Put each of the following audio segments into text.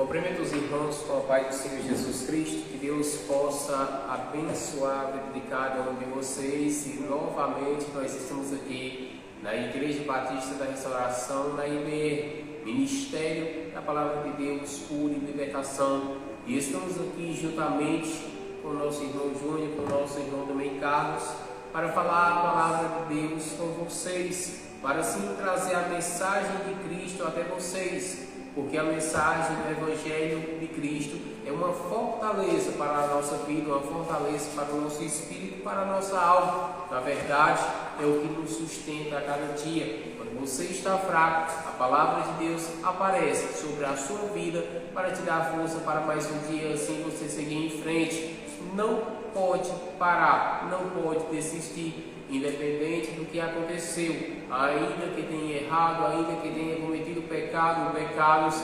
Cumprimento os irmãos com a paz do Senhor Jesus Cristo, que Deus possa abençoar a vida de cada um de vocês. E novamente nós estamos aqui na Igreja Batista da Restauração, na IBR, Ministério da Palavra de Deus, Cura e Libertação. E estamos aqui juntamente com o nosso irmão Júnior, com o nosso irmão também Carlos, para falar a Palavra de Deus com vocês, para assim trazer a mensagem de Cristo até vocês. Porque a mensagem do Evangelho de Cristo é uma fortaleza para a nossa vida, uma fortaleza para o nosso espírito, para a nossa alma. Na verdade, é o que nos sustenta a cada dia. Quando você está fraco, a palavra de Deus aparece sobre a sua vida para te dar força para mais um dia, assim você seguir em frente. Não pode parar, não pode desistir. Independente do que aconteceu, ainda que tenha errado, ainda que tenha cometido pecados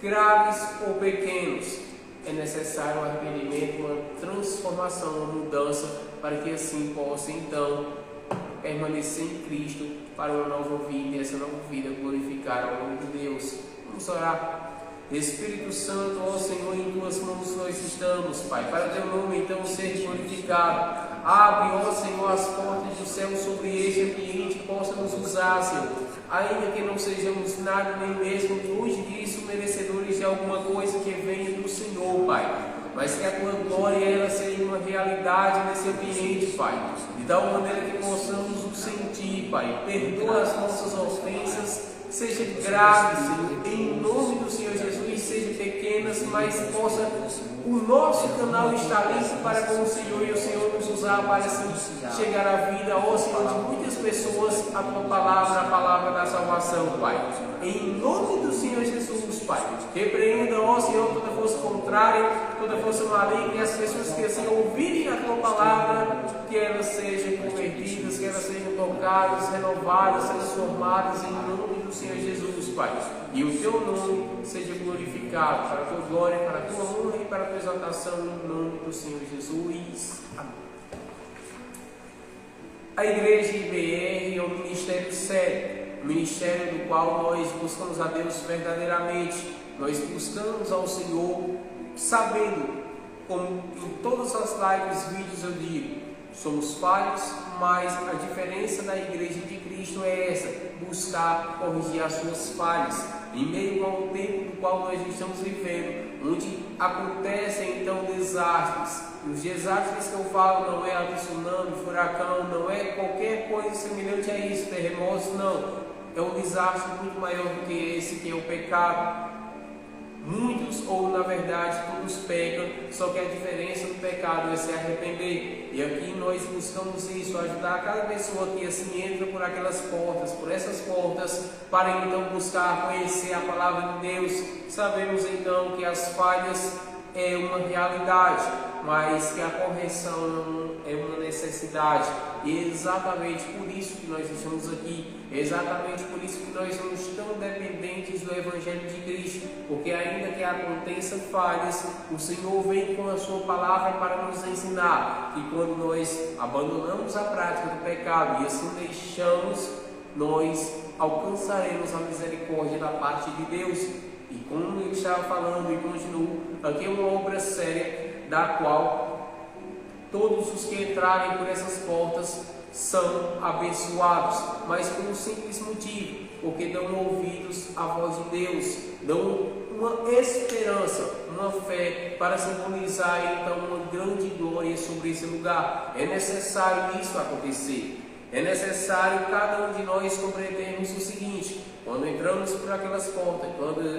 graves ou pequenos, é necessário um arrependimento, uma transformação, uma mudança, para que assim possa então permanecer em Cristo para uma nova vida, e essa nova vida glorificar ao nome de Deus. Vamos orar. Espírito Santo, ó Senhor, em tuas mãos nós estamos, Pai, para teu nome então ser glorificado. Abre, ó Senhor, as portas do céu sobre este ambiente, possa nos usar, Senhor, ainda que não sejamos nada, nem mesmo longe disso, merecedores de alguma coisa que venha do Senhor, Pai, mas que a tua glória ela seja uma realidade nesse ambiente, Pai, de tal maneira que possamos o sentir, Pai. Perdoa as nossas ofensas, seja grave, Senhor, em nome do Senhor Jesus, seja pequenas, mas possa o nosso canal estar limpo para com o Senhor, e o Senhor nos usar para assim chegar à vida, ó Senhor, de muitas pessoas, a tua palavra, a palavra da salvação, Pai. Em nome do Senhor Jesus, Pai, repreenda, ó Senhor, toda força contrária, toda força maligna, e as pessoas que assim ouvirem a tua palavra, que elas sejam convertidas, que elas sejam tocadas, renovadas, transformadas em nome do Senhor Jesus, Pai. E o teu nome seja glorificado para a tua glória, para a tua honra e para a tua exaltação, em nome do Senhor Jesus. Amém. A Igreja IBR é um ministério sério, um ministério do qual nós buscamos a Deus verdadeiramente. Nós buscamos ao Senhor sabendo, como em todas as lives, vídeos eu digo, somos falhos, mas a diferença da Igreja de Cristo é essa: buscar corrigir as suas falhas em meio ao tempo do qual nós estamos vivendo, onde acontecem então desastres. Os desastres que eu falo não é tsunami, furacão, não é qualquer coisa semelhante a isso, terremotos, não. É um desastre muito maior do que esse, que é o pecado. Muitos, ou na verdade todos pecam, só que a diferença do pecado é se arrepender. E aqui nós buscamos isso, ajudar cada pessoa que assim entra por aquelas portas, por essas portas, para então buscar conhecer a palavra de Deus. Sabemos então que as falhas é uma realidade, mas que a correção é uma necessidade. E é exatamente por isso que nós estamos aqui, é exatamente por isso que nós somos tão dependentes do Evangelho de Cristo, porque ainda que aconteçam falhas, o Senhor vem com a sua palavra para nos ensinar que quando nós abandonamos a prática do pecado e assim deixamos, nós alcançaremos a misericórdia da parte de Deus. E como eu estava falando e continuo, aqui é uma obra séria, da qual todos os que entrarem por essas portas são abençoados, mas por um simples motivo, porque dão ouvidos à voz de Deus, dão uma esperança, uma fé, para simbolizar então uma grande glória sobre esse lugar. É necessário isso acontecer. É necessário cada um de nós compreendermos o seguinte: quando entramos por aquelas portas,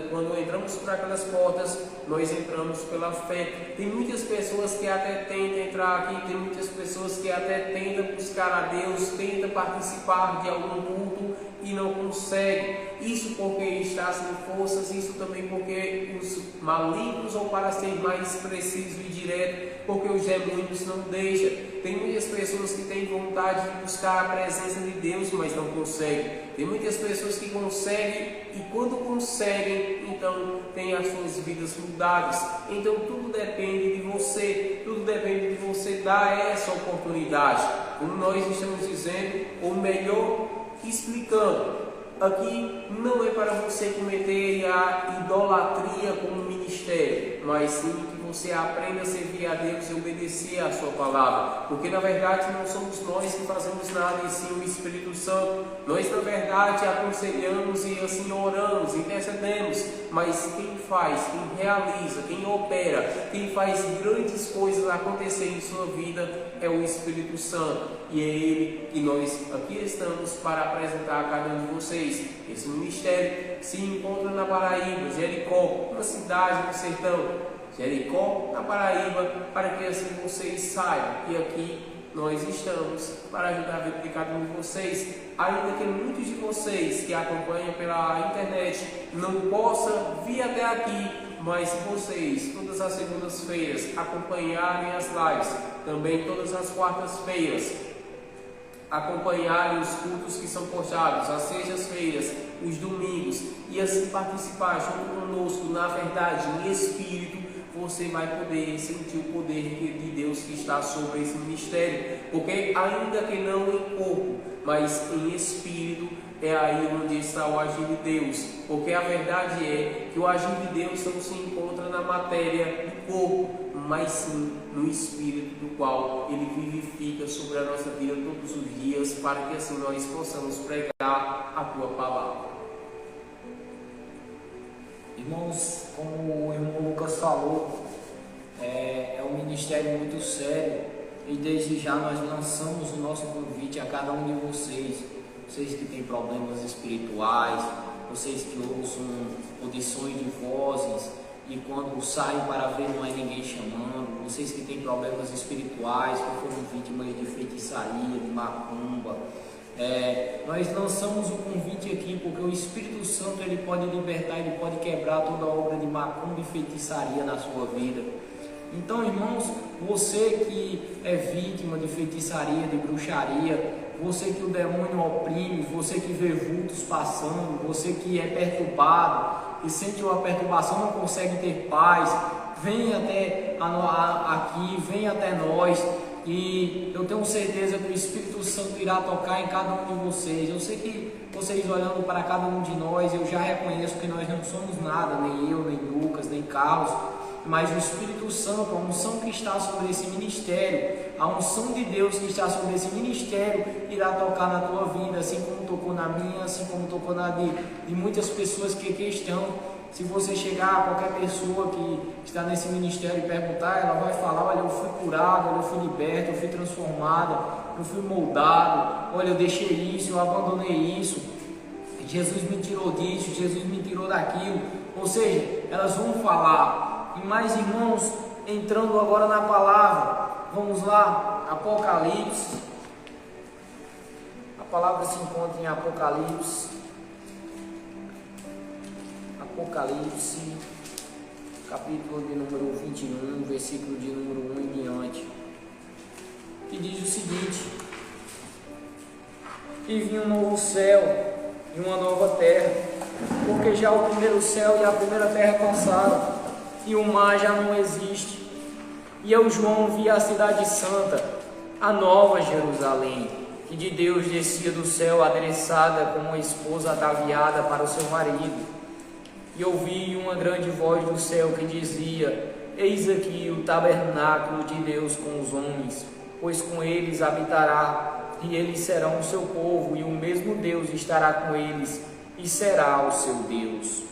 quando entramos por aquelas portas, nós entramos pela fé. Tem muitas pessoas que até tentam entrar aqui, tem muitas pessoas que até tentam buscar a Deus, tentam participar de algum culto e não conseguem. Isso porque está sem forças, isso também porque os malignos, ou para ser mais preciso e direto, porque os demônios não deixam. Tem muitas pessoas que têm vontade de buscar a presença de Deus, mas não conseguem. Tem muitas pessoas que conseguem, e quando conseguem, então tem as suas vidas mudadas. Então tudo depende de você, tudo depende de você dar essa oportunidade. Como nós estamos dizendo, ou melhor, explicando, aqui não é para você cometer a idolatria como ministério, mas sim que você aprenda a servir a Deus e obedecer a sua palavra, porque na verdade não somos nós que fazemos nada, e sim o Espírito Santo. Nós na verdade aconselhamos e assim oramos, intercedemos, mas quem faz, quem realiza, quem opera, quem faz grandes coisas acontecer em sua vida é o Espírito Santo, e é Ele que nós aqui estamos para apresentar a cada um de vocês. Esse ministério se encontra na Paraíba, Jericó, uma cidade do sertão, Jericó, na Paraíba, para que assim vocês saibam que aqui nós estamos para ajudar a vida de cada um de vocês, ainda que muitos de vocês que acompanham pela internet não possam vir até aqui, mas se vocês todas as segundas-feiras acompanharem as lives, também todas as quartas-feiras acompanharem os cultos que são postados, as sextas-feiras, os domingos, e assim participar junto conosco, na verdade, em espírito, você vai poder sentir o poder de Deus que está sobre esse ministério, porque ainda que não em corpo, mas em espírito, é aí onde está o agir de Deus, porque a verdade é que o agir de Deus não se encontra na matéria do corpo, mas sim no espírito, do qual Ele vivifica sobre a nossa vida todos os dias, para que assim nós possamos pregar a Tua palavra. Irmãos, como o irmão Lucas falou, é um ministério muito sério, e desde já nós lançamos o nosso convite a cada um de vocês que têm problemas espirituais, vocês que ouçam audições de vozes e quando saem para ver não é ninguém chamando, vocês que têm problemas espirituais, que foram vítimas de feitiçaria, de macumba. Nós lançamos o convite aqui porque o Espírito Santo ele pode libertar, ele pode quebrar toda a obra de macumba e feitiçaria na sua vida. Então, irmãos, você que é vítima de feitiçaria, de bruxaria, você que o demônio oprime, você que vê vultos passando, você que é perturbado e sente uma perturbação, não consegue ter paz, vem até aqui, vem até nós, e eu tenho certeza que o Espírito Santo irá tocar em cada um de vocês. Eu sei que vocês olhando para cada um de nós, eu já reconheço que nós não somos nada, nem eu, nem Lucas, nem Carlos, mas o Espírito Santo, a unção que está sobre esse ministério, a unção de Deus que está sobre esse ministério irá tocar na tua vida, assim como tocou na minha, assim como tocou na de muitas pessoas que aqui estão. Se você chegar a qualquer pessoa que está nesse ministério e perguntar, ela vai falar: olha, eu fui curado, olha, eu fui liberto, eu fui transformada, eu fui moldado, olha, eu deixei isso, eu abandonei isso, Jesus me tirou disso, Jesus me tirou daquilo. Ou seja, elas vão falar. E mais, irmãos, entrando agora na palavra, vamos lá, Apocalipse. A palavra se encontra em Apocalipse, capítulo de número 21, versículo de número 1 em diante, que diz o seguinte: e vi um novo céu e uma nova terra, porque já o primeiro céu e a primeira terra passaram, e o mar já não existe. E eu, João, vi a cidade santa, a nova Jerusalém, que de Deus descia do céu, adereçada como uma esposa ataviada para o seu marido. E ouvi uma grande voz do céu que dizia: eis aqui o tabernáculo de Deus com os homens, pois com eles habitará, e eles serão o seu povo, e o mesmo Deus estará com eles, e será o seu Deus.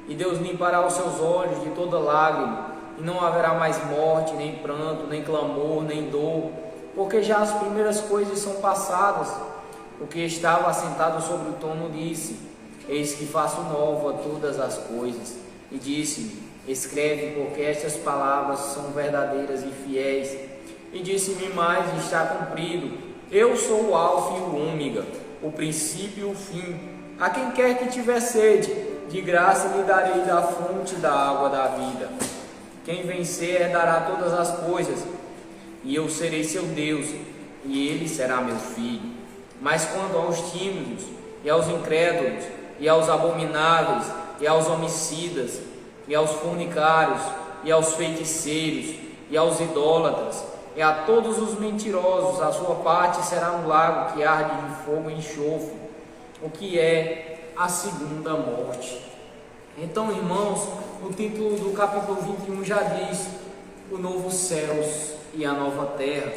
E Deus limpará os seus olhos de toda lágrima, e não haverá mais morte, nem pranto, nem clamor, nem dor, porque já as primeiras coisas são passadas. O que estava assentado sobre o trono disse: eis que faço nova todas as coisas. E disse-me: escreve, porque estas palavras são verdadeiras e fiéis. E disse-me mais: está cumprido. Eu sou o alfa e o ômega, o princípio e o fim. A quem quer que tiver sede, de graça lhe darei da fonte da água da vida. Quem vencer herdará todas as coisas, e eu serei seu Deus, e ele será meu filho. Mas quanto aos tímidos, e aos incrédulos, e aos abomináveis, e aos homicidas, e aos fornicários, e aos feiticeiros, e aos idólatras, e a todos os mentirosos, a sua parte será um lago que arde de fogo e enxofre, o que é a segunda morte. Então, irmãos, o título do capítulo 21 já diz: o novo céus e a nova terra.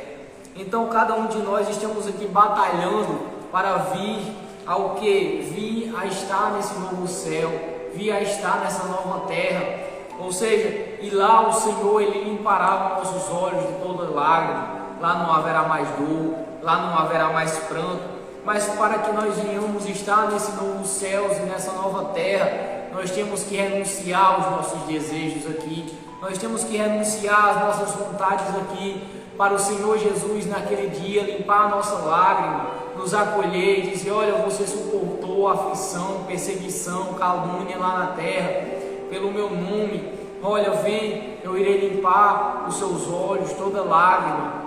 Então, cada um de nós estamos aqui batalhando para vir ao que? Vir a estar nesse novo céu, vir a estar nessa nova terra. Ou seja, e lá o Senhor, Ele limpará os nossos olhos de toda lágrima. Lá não haverá mais dor, lá não haverá mais pranto. Mas para que nós venhamos estar nesse novo céu e nessa nova terra, nós temos que renunciar aos nossos desejos aqui. Nós temos que renunciar às nossas vontades aqui, para o Senhor Jesus naquele dia limpar a nossa lágrima, nos acolher e dizer: olha, você suportou aflição, perseguição, calúnia lá na terra, pelo meu nome. Olha, vem, eu irei limpar os seus olhos, toda lágrima.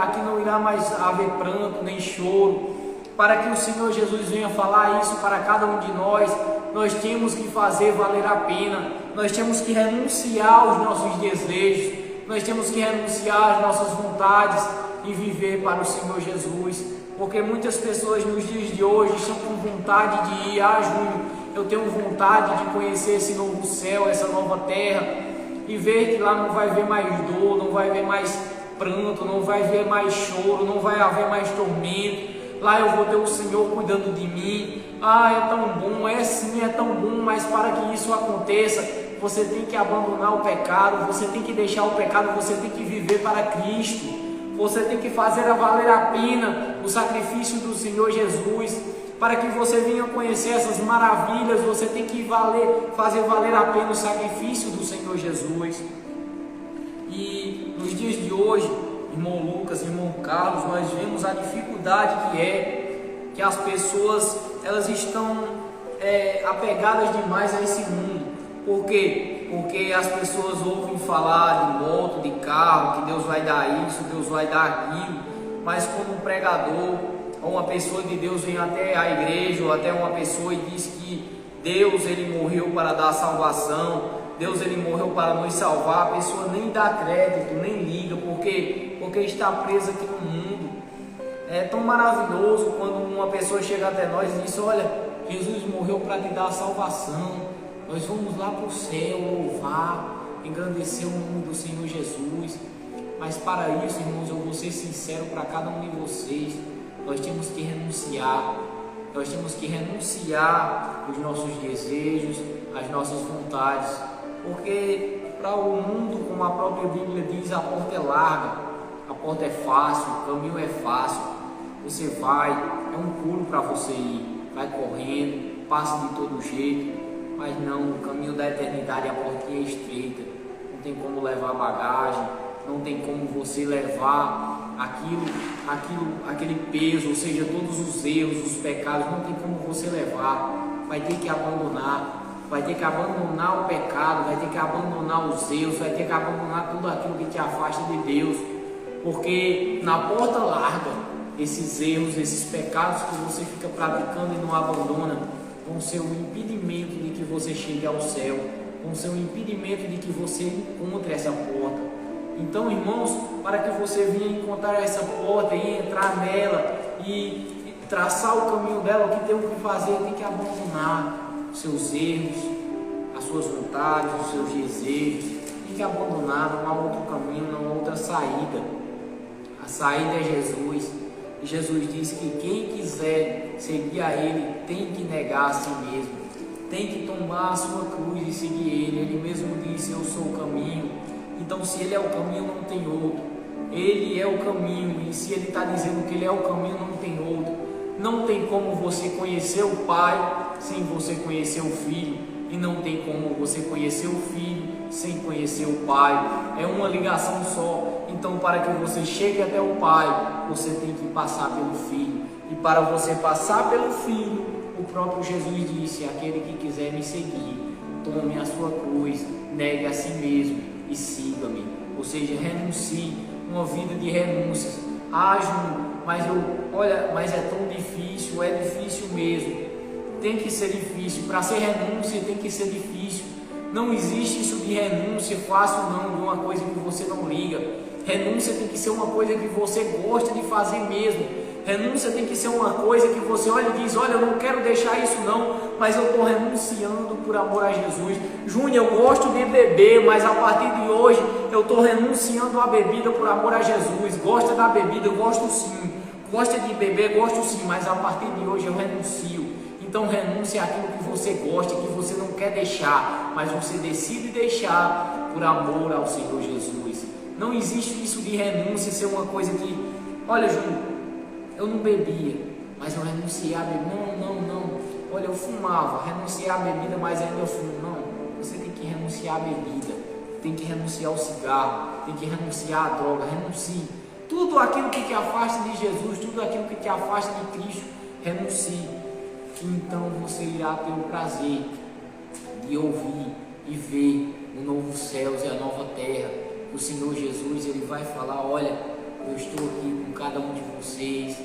Aqui não irá mais haver pranto, nem choro. Para que o Senhor Jesus venha falar isso para cada um de nós, nós temos que fazer valer a pena. Nós temos que renunciar aos nossos desejos. Nós temos que renunciar às nossas vontades e viver para o Senhor Jesus. Porque muitas pessoas nos dias de hoje estão com vontade de ir: Júnior, eu tenho vontade de conhecer esse novo céu, essa nova terra, e ver que lá não vai haver mais dor, não vai haver mais pranto, não vai haver mais choro, não vai haver mais tormento. Lá eu vou ter o Senhor cuidando de mim. É tão bom, é sim, é tão bom, mas para que isso aconteça, você tem que abandonar o pecado, você tem que deixar o pecado, você tem que viver para Cristo. Você tem que fazer valer a pena o sacrifício do Senhor Jesus. Para que você venha conhecer essas maravilhas, você tem que fazer valer a pena o sacrifício do Senhor Jesus. E nos dias de hoje, irmão Lucas, irmão Carlos, nós vemos a dificuldade que as pessoas elas estão apegadas demais a esse mundo. Por quê? Porque as pessoas ouvem falar de moto, de carro, que Deus vai dar isso, Deus vai dar aquilo, mas como um pregador ou uma pessoa de Deus vem até a igreja ou até uma pessoa e diz que Deus ele morreu para dar salvação, Deus ele morreu para nos salvar, a pessoa nem dá crédito, nem liga, porque está presa aqui no mundo. É tão maravilhoso quando uma pessoa chega até nós e diz: olha, Jesus morreu para te dar a salvação, nós vamos lá para o céu louvar, engrandecer o nome do Senhor Jesus. Mas para isso, irmãos, eu vou ser sincero para cada um de vocês, nós temos que renunciar. Nós temos que renunciar os nossos desejos, as nossas vontades, porque para o mundo, como a própria Bíblia diz, a porta é larga, a porta é fácil, o caminho é fácil. Você vai, é um pulo para você ir, vai correndo, passa de todo jeito, mas não, o caminho da eternidade, a portinha é estreita, não tem como levar bagagem, não tem como você levar aquele peso, ou seja, todos os erros, os pecados, não tem como você levar. Vai ter que abandonar o pecado, vai ter que abandonar os erros, vai ter que abandonar tudo aquilo que te afasta de Deus, porque na porta larga, esses erros, esses pecados que você fica praticando e não abandona, vão ser um impedimento de que você chegue ao céu, vão ser um impedimento de que você encontre essa porta. Então, irmãos, para que você venha encontrar essa porta e entrar nela e traçar o caminho dela, o que tem que fazer? Tem que abandonar os seus erros, as suas vontades, os seus desejos. Tem que abandonar, não há outro caminho, não há outra saída. A saída é Jesus. E Jesus disse que quem quiser seguir a Ele tem que negar a si mesmo, tem que tomar a sua cruz e seguir Ele. Ele mesmo disse: eu sou o caminho. Então, se Ele é o caminho, não tem outro. Ele é o caminho, e se Ele está dizendo que Ele é o caminho, não tem outro. Não tem como você conhecer o Pai sem você conhecer o Filho, e não tem como você conhecer o Filho sem conhecer o Pai. É uma ligação só. Então, para que você chegue até o Pai, você tem que passar pelo Filho, e para você passar pelo Filho, o próprio Jesus disse: aquele que quiser me seguir, tome a sua cruz, negue a si mesmo e siga-me. Ou seja, renuncie, uma vida de renúncias. Mas é tão difícil, é difícil mesmo. Tem que ser difícil, para ser renúncia tem que ser difícil. Não existe isso de renúncia fácil não, de uma coisa que você não liga. Renúncia tem que ser uma coisa que você gosta de fazer mesmo. Renúncia tem que ser uma coisa que você olha e diz: olha, eu não quero deixar isso não, mas eu estou renunciando por amor a Jesus. Júnior, eu gosto de beber, mas a partir de hoje eu estou renunciando à bebida por amor a Jesus. Gosta da bebida? Eu gosto sim. Gosta de beber? Gosto sim, mas a partir de hoje eu renuncio. Então renuncie àquilo que você gosta, que você não quer deixar, mas você decide deixar por amor ao Senhor Jesus. Não existe isso de renúncia ser uma coisa que, olha, Júnior, eu não bebia, mas eu renunciei à bebida. Não. Olha, eu fumava, renunciei à bebida, mas ainda eu fumo. Não, você tem que renunciar à bebida, tem que renunciar ao cigarro, tem que renunciar à droga. Renuncie. Tudo aquilo que te afasta de Jesus, tudo aquilo que te afasta de Cristo, renuncie. Então você irá ter o prazer de ouvir e ver o novo céus e a nova terra. O Senhor Jesus, Ele vai falar: olha, eu estou aqui com cada um de vocês,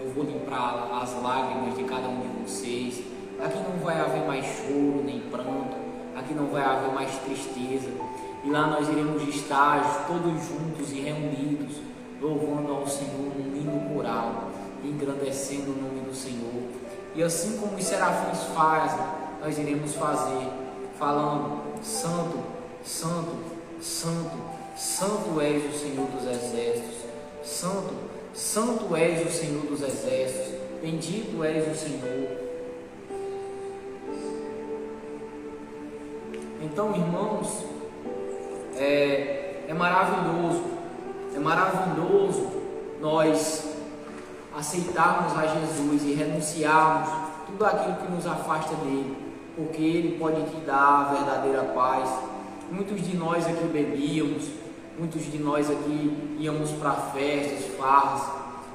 eu vou limpar as lágrimas de cada um de vocês. Aqui não vai haver mais choro nem pranto, aqui não vai haver mais tristeza. E lá nós iremos estar todos juntos e reunidos, louvando ao Senhor num hino coral, engrandecendo o nome do Senhor. E assim como os serafins fazem, nós iremos fazer, falando: Santo, Santo, Santo, Santo és o Senhor dos Exércitos. Santo, Santo és o Senhor dos Exércitos. Bendito és o Senhor. Então, irmãos, é maravilhoso nós aceitarmos a Jesus e renunciarmos tudo aquilo que nos afasta dele, porque ele pode te dar a verdadeira paz. Muitos de nós aqui bebíamos, muitos de nós aqui íamos para festas, farras,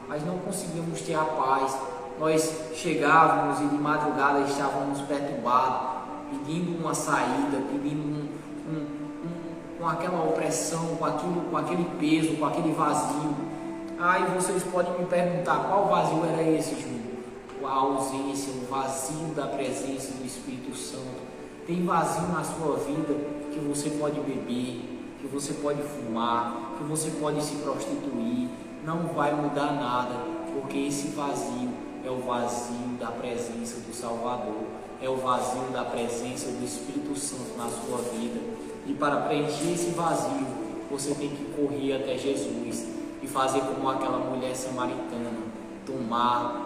mas não conseguíamos ter a paz. Nós chegávamos e de madrugada estávamos perturbados, pedindo uma saída, pedindo com aquela opressão, com aquele peso, com aquele vazio. Aí vocês podem me perguntar: qual vazio era esse, Júnior? A ausência, o vazio da presença do Espírito Santo. Tem vazio na sua vida que você pode beber, que você pode fumar, que você pode se prostituir. Não vai mudar nada, porque esse vazio é o vazio da presença do Salvador, é o vazio da presença do Espírito Santo na sua vida. E para preencher esse vazio, você tem que correr até Jesus e fazer como aquela mulher samaritana: tomar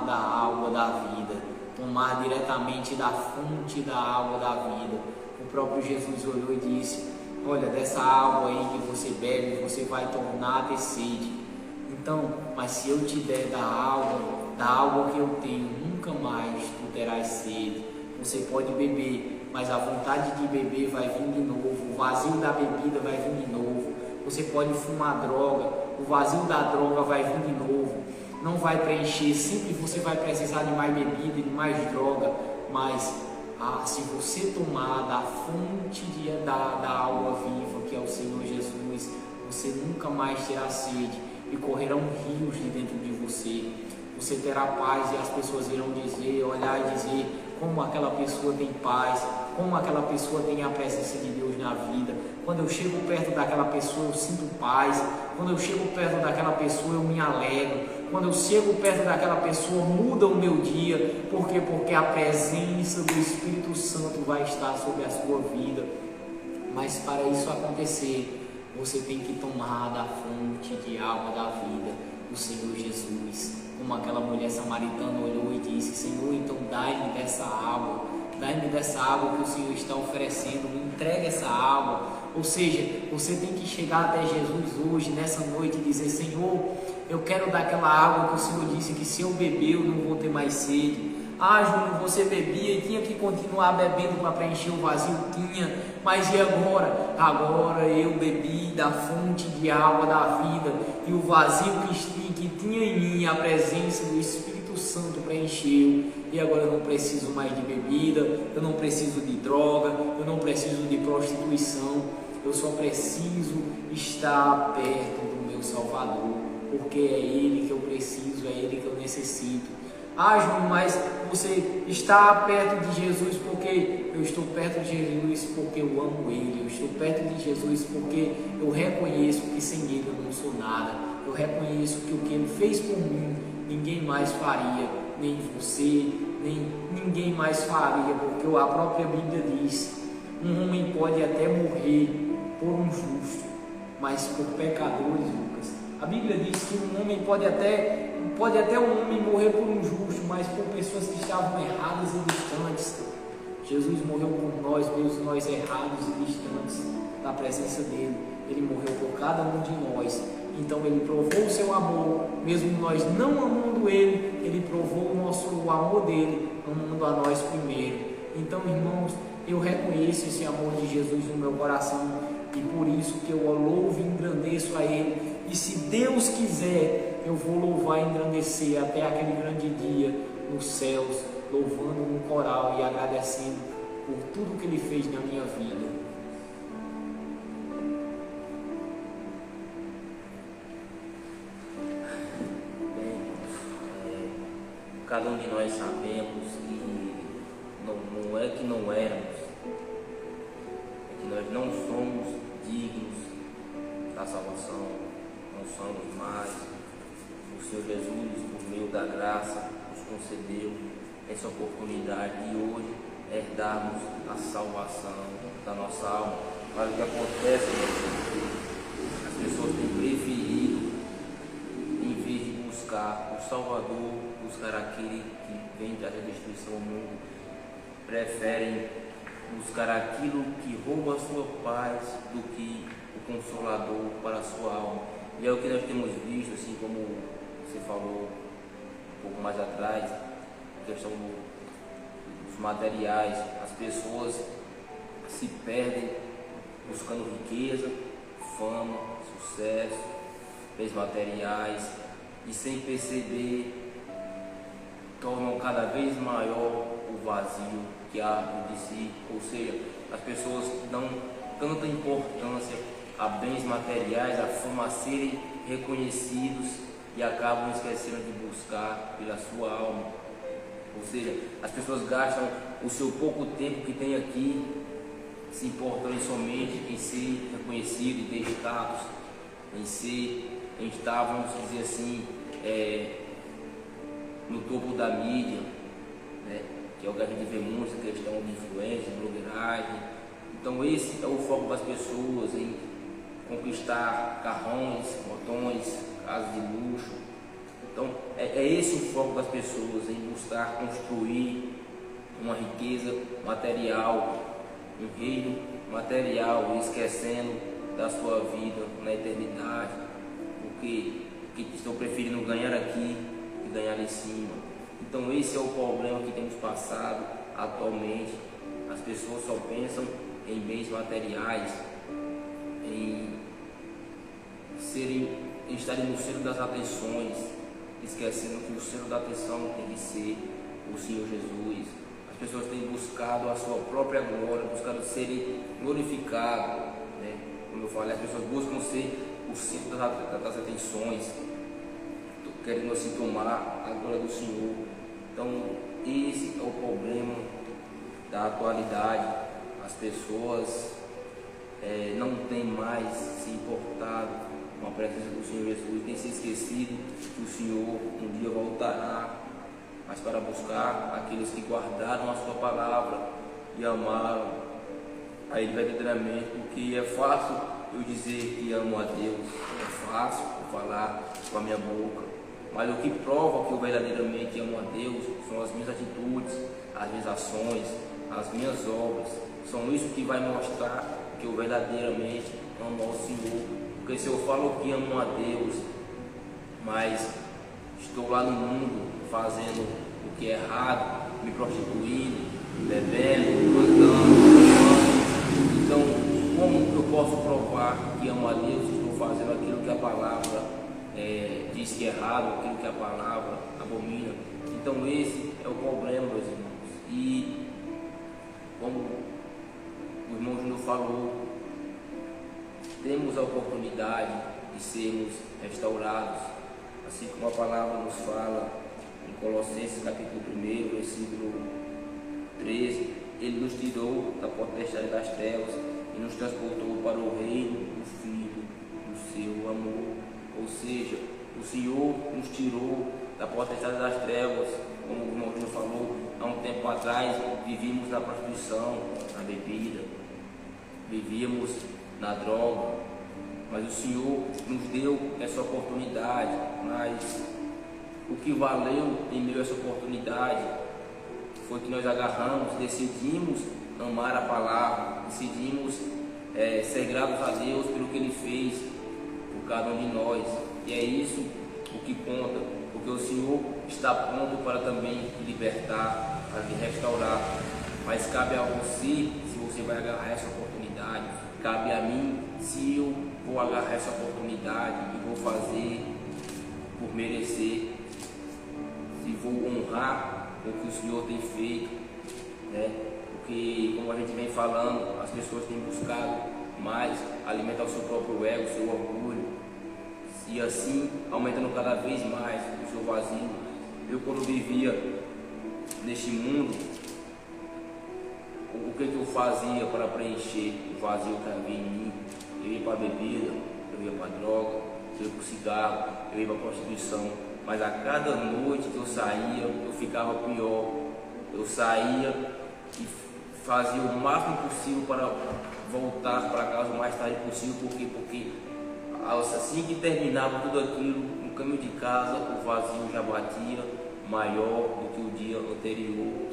da água da vida, tomar diretamente da fonte da água da vida. O próprio Jesus olhou e disse: olha, dessa água aí que você bebe, você vai tornar a ter sede. Então, mas se eu te der da água que eu tenho, nunca mais tu terás sede. Você pode beber, mas a vontade de beber vai vir de novo, o vazio da bebida vai vir de novo. Você pode fumar droga, o vazio da droga vai vir de novo. Não vai preencher, sempre você vai precisar de mais bebida, de mais droga. Mas se você tomar da fonte da água viva, que é o Senhor Jesus, você nunca mais terá sede e correrão rios de dentro de você. Você terá paz e as pessoas irão dizer, olhar e dizer como aquela pessoa tem paz, como aquela pessoa tem a presença de Deus na vida. Quando eu chego perto daquela pessoa, eu sinto paz. Quando eu chego perto daquela pessoa, eu me alegro. Quando eu chego perto daquela pessoa, muda o meu dia. Por quê? Porque a presença do Espírito Santo vai estar sobre a sua vida. Mas para isso acontecer, você tem que tomar da fonte de água da vida, o Senhor Jesus. Como aquela mulher samaritana olhou e disse: Senhor, então dai-me dessa água que o Senhor está oferecendo, me entregue essa água. Ou seja, você tem que chegar até Jesus hoje, nessa noite, e dizer: Senhor, eu quero daquela água que o Senhor disse que se eu beber eu não vou ter mais sede. Júnior, você bebia e tinha que continuar bebendo para preencher o vazio? Tinha, mas e agora? Agora eu bebi da fonte de água da vida, e o vazio que tinha em mim, a presença do Espírito Santo preencheu. E agora eu não preciso mais de bebida, eu não preciso de droga, eu não preciso de prostituição. Eu só preciso estar perto do meu Salvador, porque é Ele que eu preciso, é Ele que eu necessito. Júnior, mas você está perto de Jesus porque eu estou perto de Jesus porque eu amo Ele. Eu estou perto de Jesus porque eu reconheço que sem Ele eu não sou nada. Eu reconheço que o que Ele fez por mim ninguém mais faria, nem você, nem ninguém mais faria, porque a própria Bíblia diz: um homem pode até morrer por um justo, mas por pecadores, Lucas. A Bíblia diz que um homem pode até um homem morrer por um justo, mas por pessoas que estavam erradas e distantes. Jesus morreu por nós, mesmo nós errados e distantes da presença dele. Ele morreu por cada um de nós. Então ele provou o seu amor, mesmo nós não amando ele, ele provou o amor dele, amando a nós primeiro. Então, irmãos, eu reconheço esse amor de Jesus no meu coração, e por isso que eu o louvo e engrandeço a ele. E se Deus quiser, eu vou louvar e engrandecer até aquele grande dia nos céus, louvando no coral e agradecendo por tudo que ele fez na minha vida. Cada um de nós sabemos que não é que não éramos, é que nós não somos dignos da salvação, não somos mais. O Senhor Jesus, por meio da graça, nos concedeu essa oportunidade de hoje herdarmos a salvação da nossa alma. Mas o que acontece é que as pessoas têm preferido, em vez de buscar o Salvador, buscar aquele que vem trazer destruição ao mundo, preferem buscar aquilo que rouba a sua paz do que o Consolador para a sua alma. E é o que nós temos visto, assim como você falou um pouco mais atrás, a questão dos materiais. As pessoas se perdem buscando riqueza, fama, sucesso, bens materiais, e sem perceber tornam cada vez maior o vazio que há dentro de si. Ou seja, as pessoas dão tanta importância a bens materiais, a fama, a serem reconhecidos, e acabam esquecendo de buscar pela sua alma. Ou seja, as pessoas gastam o seu pouco tempo que tem aqui se importando somente em ser reconhecido e ter status, em estar, vamos dizer assim, no topo da mídia, né? Que é o que a gente vê muito, a questão de influência, blogueiragem. Então esse é o foco das pessoas, em conquistar carrões, motões, casas de luxo. Então é esse o foco das pessoas, em buscar construir uma riqueza material, um reino material, esquecendo da sua vida na eternidade, porque estão preferindo ganhar aqui e ganhar em cima. Então esse é o problema que temos passado atualmente. As pessoas só pensam em bens materiais, em estarem no centro das atenções, esquecendo que o centro da atenção tem que ser o Senhor Jesus. As pessoas têm buscado a sua própria glória, buscado serem glorificados, né? Como eu falei, as pessoas buscam ser o centro das atenções, querendo assim tomar a glória do Senhor. Então esse é o problema da atualidade. As pessoas não têm mais se importado com a presença do Senhor Jesus, têm se esquecido que o Senhor um dia voltará, mas para buscar aqueles que guardaram a sua palavra e amaram a Ele verdadeiramente. Porque é fácil eu dizer que amo a Deus, é fácil eu falar com a minha boca, mas o que prova que eu verdadeiramente amo a Deus são as minhas atitudes, as minhas ações, as minhas obras. São isso que vai mostrar que eu verdadeiramente amo ao Senhor. Porque se eu falo que amo a Deus, mas estou lá no mundo fazendo o que é errado, me prostituindo, bebendo, cantando, então como eu posso provar que amo a Deus se estou fazendo aquilo que a palavra diz que é errado, aquilo que a palavra abomina? Então esse é o problema, meus irmãos. E como o irmão Júnior falou, temos a oportunidade de sermos restaurados, assim como a palavra nos fala em Colossenses capítulo 1, versículo 13. Ele nos tirou da potestade das trevas e nos transportou para o reino do Filho do seu amor. Ou seja, o Senhor nos tirou da potestade das trevas. Como o irmão Júnior falou, há um tempo atrás vivíamos na prostituição, na bebida, vivíamos na droga, mas o Senhor nos deu essa oportunidade. Mas o que valeu em meio a essa oportunidade foi que nós agarramos, decidimos amar a palavra, decidimos ser gratos a Deus pelo que Ele fez por cada um de nós. E é isso o que conta, porque o Senhor está pronto para também te libertar, para te restaurar. Mas cabe a você, se você vai agarrar essa oportunidade. Cabe a mim, se eu vou agarrar essa oportunidade e vou fazer por merecer, se vou honrar o que o Senhor tem feito, né? Porque, como a gente vem falando, as pessoas têm buscado mais alimentar o seu próprio ego, o seu orgulho, e assim aumentando cada vez mais o seu vazio. Eu, quando vivia neste mundo, o que eu fazia para preencher o vazio que havia em mim? Eu ia para a bebida, eu ia para a droga, eu ia para o cigarro, eu ia para a prostituição. Mas a cada noite que eu saía, eu ficava pior. Eu saía e fazia o máximo possível para voltar para casa o mais tarde possível. Porque assim que terminava tudo aquilo, no caminho de casa, o vazio já batia maior do que o dia anterior.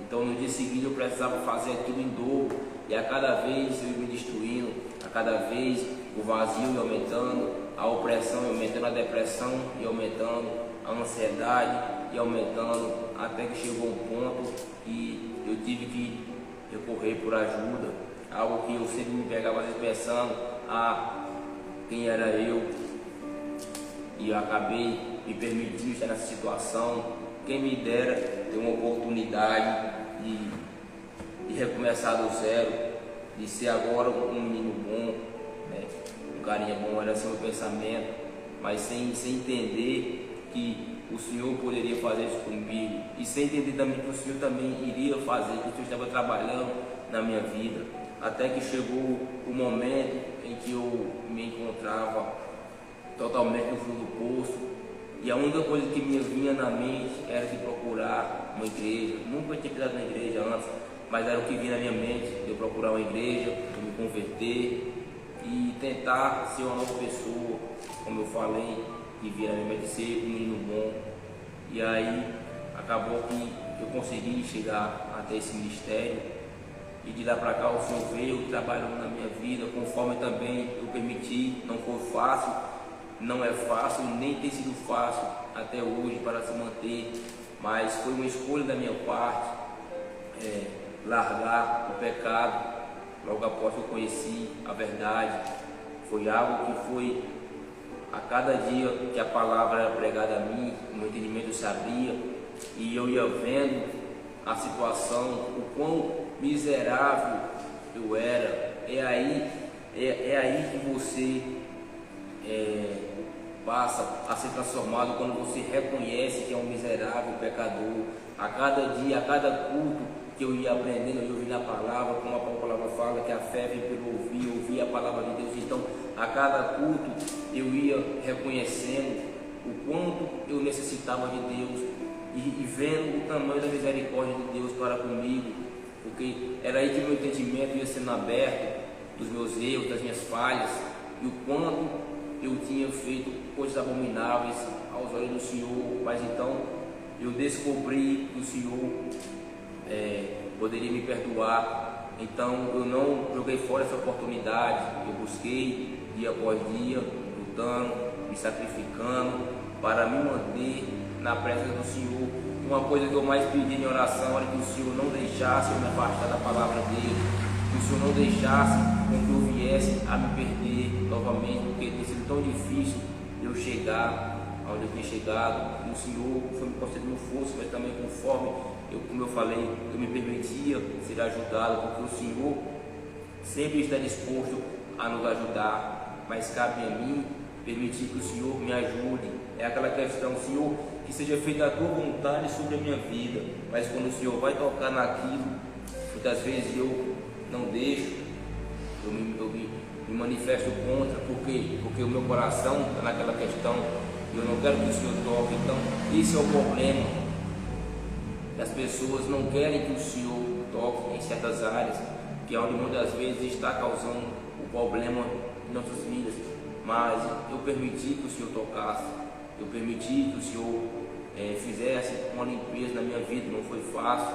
Então no dia seguinte eu precisava fazer aquilo em dobro, e a cada vez eu ia me destruindo, a cada vez o vazio ia aumentando, a opressão ia aumentando, a depressão ia aumentando, a ansiedade ia aumentando, até que chegou um ponto que eu tive que recorrer por ajuda, algo que eu sempre me pegava às vezes pensando, quem era eu? E eu acabei me permitindo estar nessa situação. Quem me dera ter uma oportunidade de recomeçar do zero, de ser agora um menino bom, né? Um carinha bom, era assim o pensamento, mas sem entender que o Senhor poderia fazer isso comigo, e sem entender também que o Senhor também iria fazer, que o Senhor estava trabalhando na minha vida, até que chegou o momento em que eu me encontrava totalmente no fundo do poço. E a única coisa que me vinha na mente era de procurar uma igreja. Nunca tinha pisado na igreja antes, mas era o que vinha na minha mente, de eu procurar uma igreja, de me converter e tentar ser uma nova pessoa, como eu falei, que vinha na minha mente, ser um menino bom. E aí acabou que eu consegui chegar até esse ministério, e de lá para cá o Senhor veio trabalhando na minha vida, conforme também eu permiti. Não foi fácil, não é fácil, nem tem sido fácil até hoje para se manter, mas foi uma escolha da minha parte, largar o pecado logo após que eu conheci a verdade. Foi algo que foi a cada dia que a palavra era pregada a mim, o meu entendimento se abria e eu ia vendo a situação, o quão miserável eu era. É aí que você passa a ser transformado, quando você reconhece que é um miserável pecador. A cada dia, a cada culto que eu ia aprendendo, eu ia ouvindo a palavra, como a palavra fala, que a fé vem pelo ouvir a palavra de Deus. Então, a cada culto eu ia reconhecendo o quanto eu necessitava de Deus e vendo o tamanho da misericórdia de Deus para comigo, porque era aí que meu entendimento ia sendo aberto dos meus erros, das minhas falhas, e o quanto eu tinha feito coisas abomináveis aos olhos do Senhor. Mas então eu descobri que o Senhor poderia me perdoar. Então eu não joguei fora essa oportunidade, eu busquei dia após dia, lutando, me sacrificando para me manter na presença do Senhor. Uma coisa que eu mais pedi em oração era que o Senhor não deixasse eu me afastar da palavra dele, que o Senhor não deixasse com que eu viesse a me perder novamente, porque tem sido tão difícil eu chegar onde eu tenho chegado. E o Senhor foi me concedendo força, mas também conforme como eu falei, eu me permitia ser ajudado, porque o Senhor sempre está disposto a nos ajudar, mas cabe a mim permitir que o Senhor me ajude. É aquela questão, Senhor, que seja feita a tua vontade sobre a minha vida. Mas quando o Senhor vai tocar naquilo, muitas vezes eu não deixo, eu me manifesto contra. Por quê? Porque o meu coração está naquela questão, Eu não quero que o Senhor toque. Então, esse é o problema. As pessoas não querem que o Senhor toque em certas áreas, que é onde muitas vezes está causando o problema em nossas vidas. Mas eu permiti que o Senhor tocasse, eu permiti que o Senhor fizesse uma limpeza na minha vida. Não foi fácil,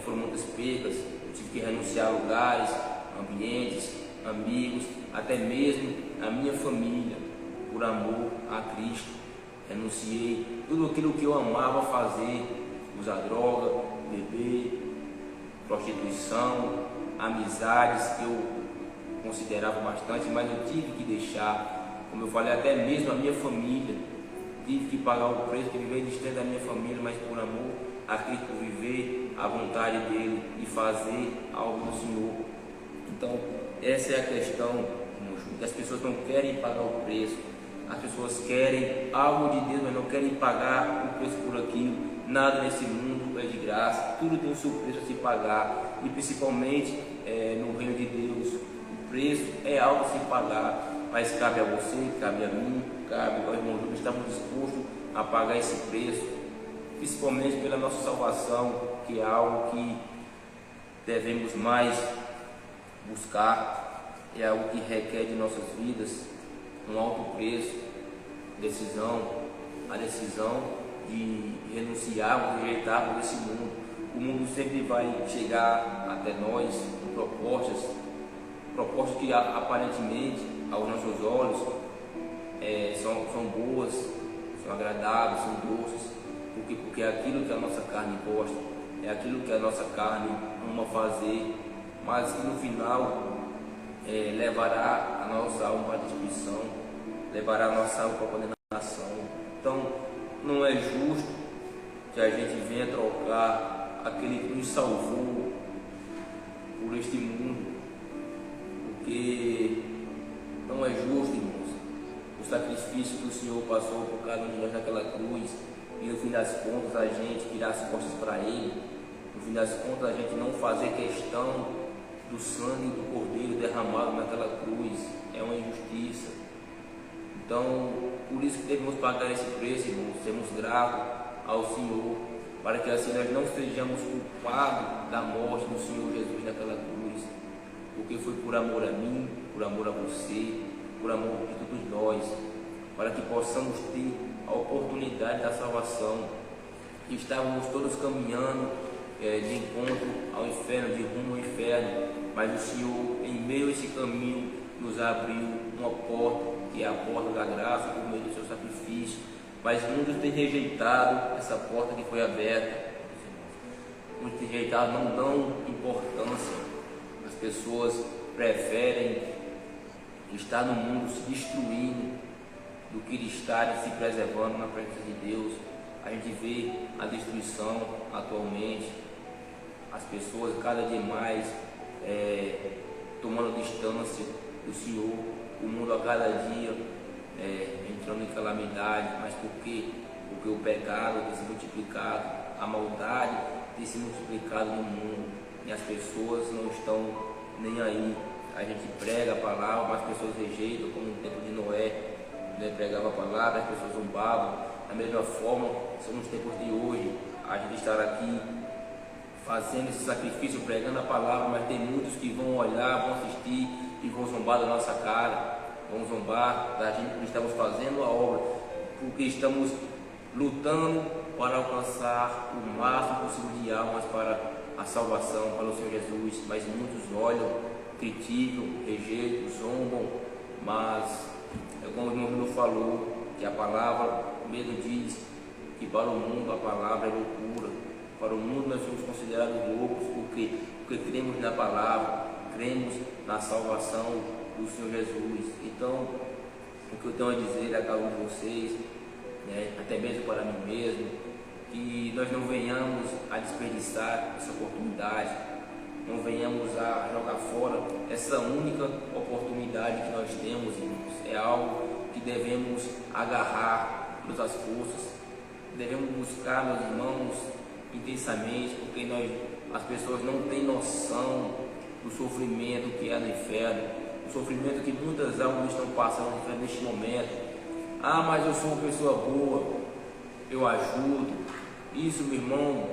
foram muitas percas, eu tive que renunciar a lugares, ambientes, amigos, até mesmo a minha família, por amor a Cristo. Renunciei tudo aquilo que eu amava fazer: usar droga, beber, prostituição, amizades que eu considerava bastante, mas eu tive que deixar. Como eu falei, até mesmo a minha família, tive que pagar o preço de viver distante da minha família, mas por amor a Cristo, por viver a vontade dele e fazer algo do Senhor. Então, essa é a questão, que as pessoas não querem pagar o preço. As pessoas querem algo de Deus, mas não querem pagar o preço por aquilo. Nada nesse mundo é de graça, tudo tem o seu preço a se pagar, e principalmente no reino de Deus, o preço é algo a se pagar, mas cabe a você, cabe a mim, cabe ao irmão Júlio, estamos dispostos a pagar esse preço, principalmente pela nossa salvação, que é algo que devemos mais buscar, é algo que requer de nossas vidas um alto preço, a decisão de renunciarmos, rejeitarmos esse mundo. O mundo sempre vai chegar até nós com propostas que aparentemente aos nossos olhos são boas, são agradáveis, são doces, porque é aquilo que a nossa carne gosta, é aquilo que a nossa carne ama fazer, mas que no final levará a nossa alma para a destruição, levará a nossa alma para a condenação. Então, não é justo que a gente venha trocar aquele que nos salvou por este mundo, porque não é justo, irmãos, o sacrifício que o Senhor passou por cada um de nós naquela cruz, e no fim das contas a gente virar as costas para Ele, no fim das contas a gente não fazer questão do sangue do Cordeiro derramado naquela cruz. É uma injustiça. Então, por isso que devemos pagar esse preço, irmãos, sermos gratos ao Senhor, para que assim nós não sejamos culpados da morte do Senhor Jesus naquela cruz, porque foi por amor a mim, por amor a você, por amor de todos nós, para que possamos ter a oportunidade da salvação. Estávamos todos caminhando de encontro ao inferno, de rumo ao inferno, mas o Senhor, em meio a esse caminho, nos abriu uma porta, que é a porta da graça, por meio do seu sacrifício. Mas muitos têm rejeitado essa porta que foi aberta. Muitos têm rejeitado, não dão importância. As pessoas preferem estar no mundo se destruindo do que estarem se preservando na presença de Deus. A gente vê a destruição atualmente, as pessoas cada dia mais tomando distância do Senhor, o mundo a cada dia entrando em calamidade. Mas por quê? Porque o pecado tem se multiplicado, a maldade tem se multiplicado no mundo, e as pessoas não estão nem aí. A gente prega a palavra, mas as pessoas rejeitam, como no tempo de Noé, pregava a palavra, as pessoas zombavam. Da mesma forma, são nos tempos de hoje, a gente estar aqui fazendo esse sacrifício, pregando a palavra, mas tem muitos que vão olhar, vão assistir e vão zombar da nossa cara, vão zombar da gente que estamos fazendo a obra, porque estamos lutando para alcançar o máximo possível de almas para a salvação, para o Senhor Jesus. Mas muitos olham, criticam, rejeitam, zombam, mas como o irmão falou, que a palavra mesmo diz que para o mundo a palavra é loucura. Para o mundo nós somos considerados loucos, porque cremos na palavra, cremos na salvação do Senhor Jesus. Então, o que eu tenho a dizer a cada um de vocês, até mesmo para mim mesmo, que nós não venhamos a desperdiçar essa oportunidade, não venhamos a jogar fora essa única oportunidade que nós temos, irmãos. É algo que devemos agarrar todas as forças, devemos buscar, meus irmãos, intensamente, porque as pessoas não têm noção do sofrimento que é no inferno, o sofrimento que muitas almas estão passando no inferno neste momento. Ah, mas eu sou uma pessoa boa, eu ajudo. Isso, meu irmão,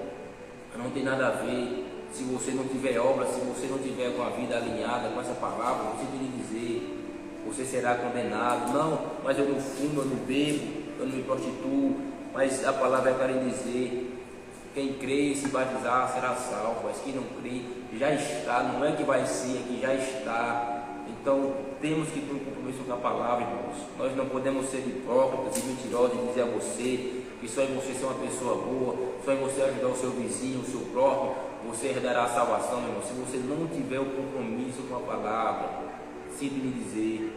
não tem nada a ver. Se você não tiver obra, se você não tiver com a vida alinhada com essa palavra, você tem que dizer, você será condenado. Não, mas eu não fumo, eu não bebo, eu não me prostituo. Mas a palavra é para dizer, quem crê e se batizar será salvo, mas quem não crê já está, não é que vai ser, é que já está. Então temos que ter um compromisso com a palavra, irmãos. Nós não podemos ser hipócritas e mentirosos e dizer a você que só em você ser uma pessoa boa, só em você ajudar o seu vizinho, o seu próximo, você herdará a salvação, irmão. Se você não tiver o compromisso com a palavra, sinto lhe dizer,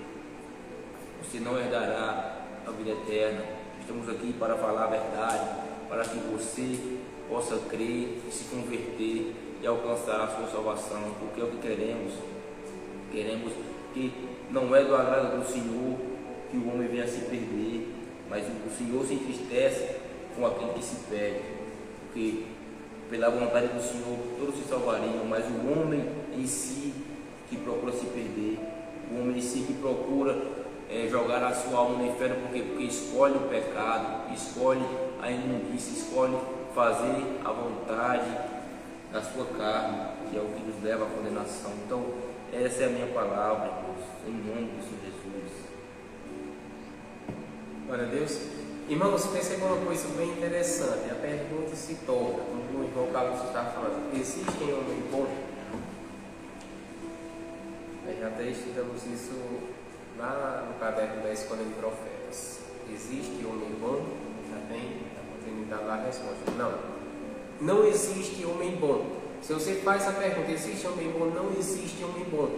você não herdará a vida eterna. Estamos aqui para falar a verdade, para que você possa crer, se converter e alcançar a sua salvação, porque é o que queremos. Queremos que não é do agrado do Senhor que o homem venha se perder, mas o Senhor se entristece com aquele que se perde, porque pela vontade do Senhor todos se salvariam, mas o homem em si que procura se perder, o homem em si que procura jogar a sua alma no inferno, porque escolhe o pecado, escolhe a imundícia, escolhe fazer a vontade da sua carne, que é o que nos leva à condenação. Então, essa é a minha palavra, irmãos, em nome do Senhor Jesus. Glória a Deus. Irmãos, percebam uma coisa bem interessante. A pergunta se torna, como o irmão Carlos está falando, existe um homem bom? Nós até estudamos isso lá no caderno da Escola de Profetas. Existe homem bom? Já tem a oportunidade da resposta. Não. Não existe homem bom. Se você faz a pergunta, existe homem bom? Não existe homem bom.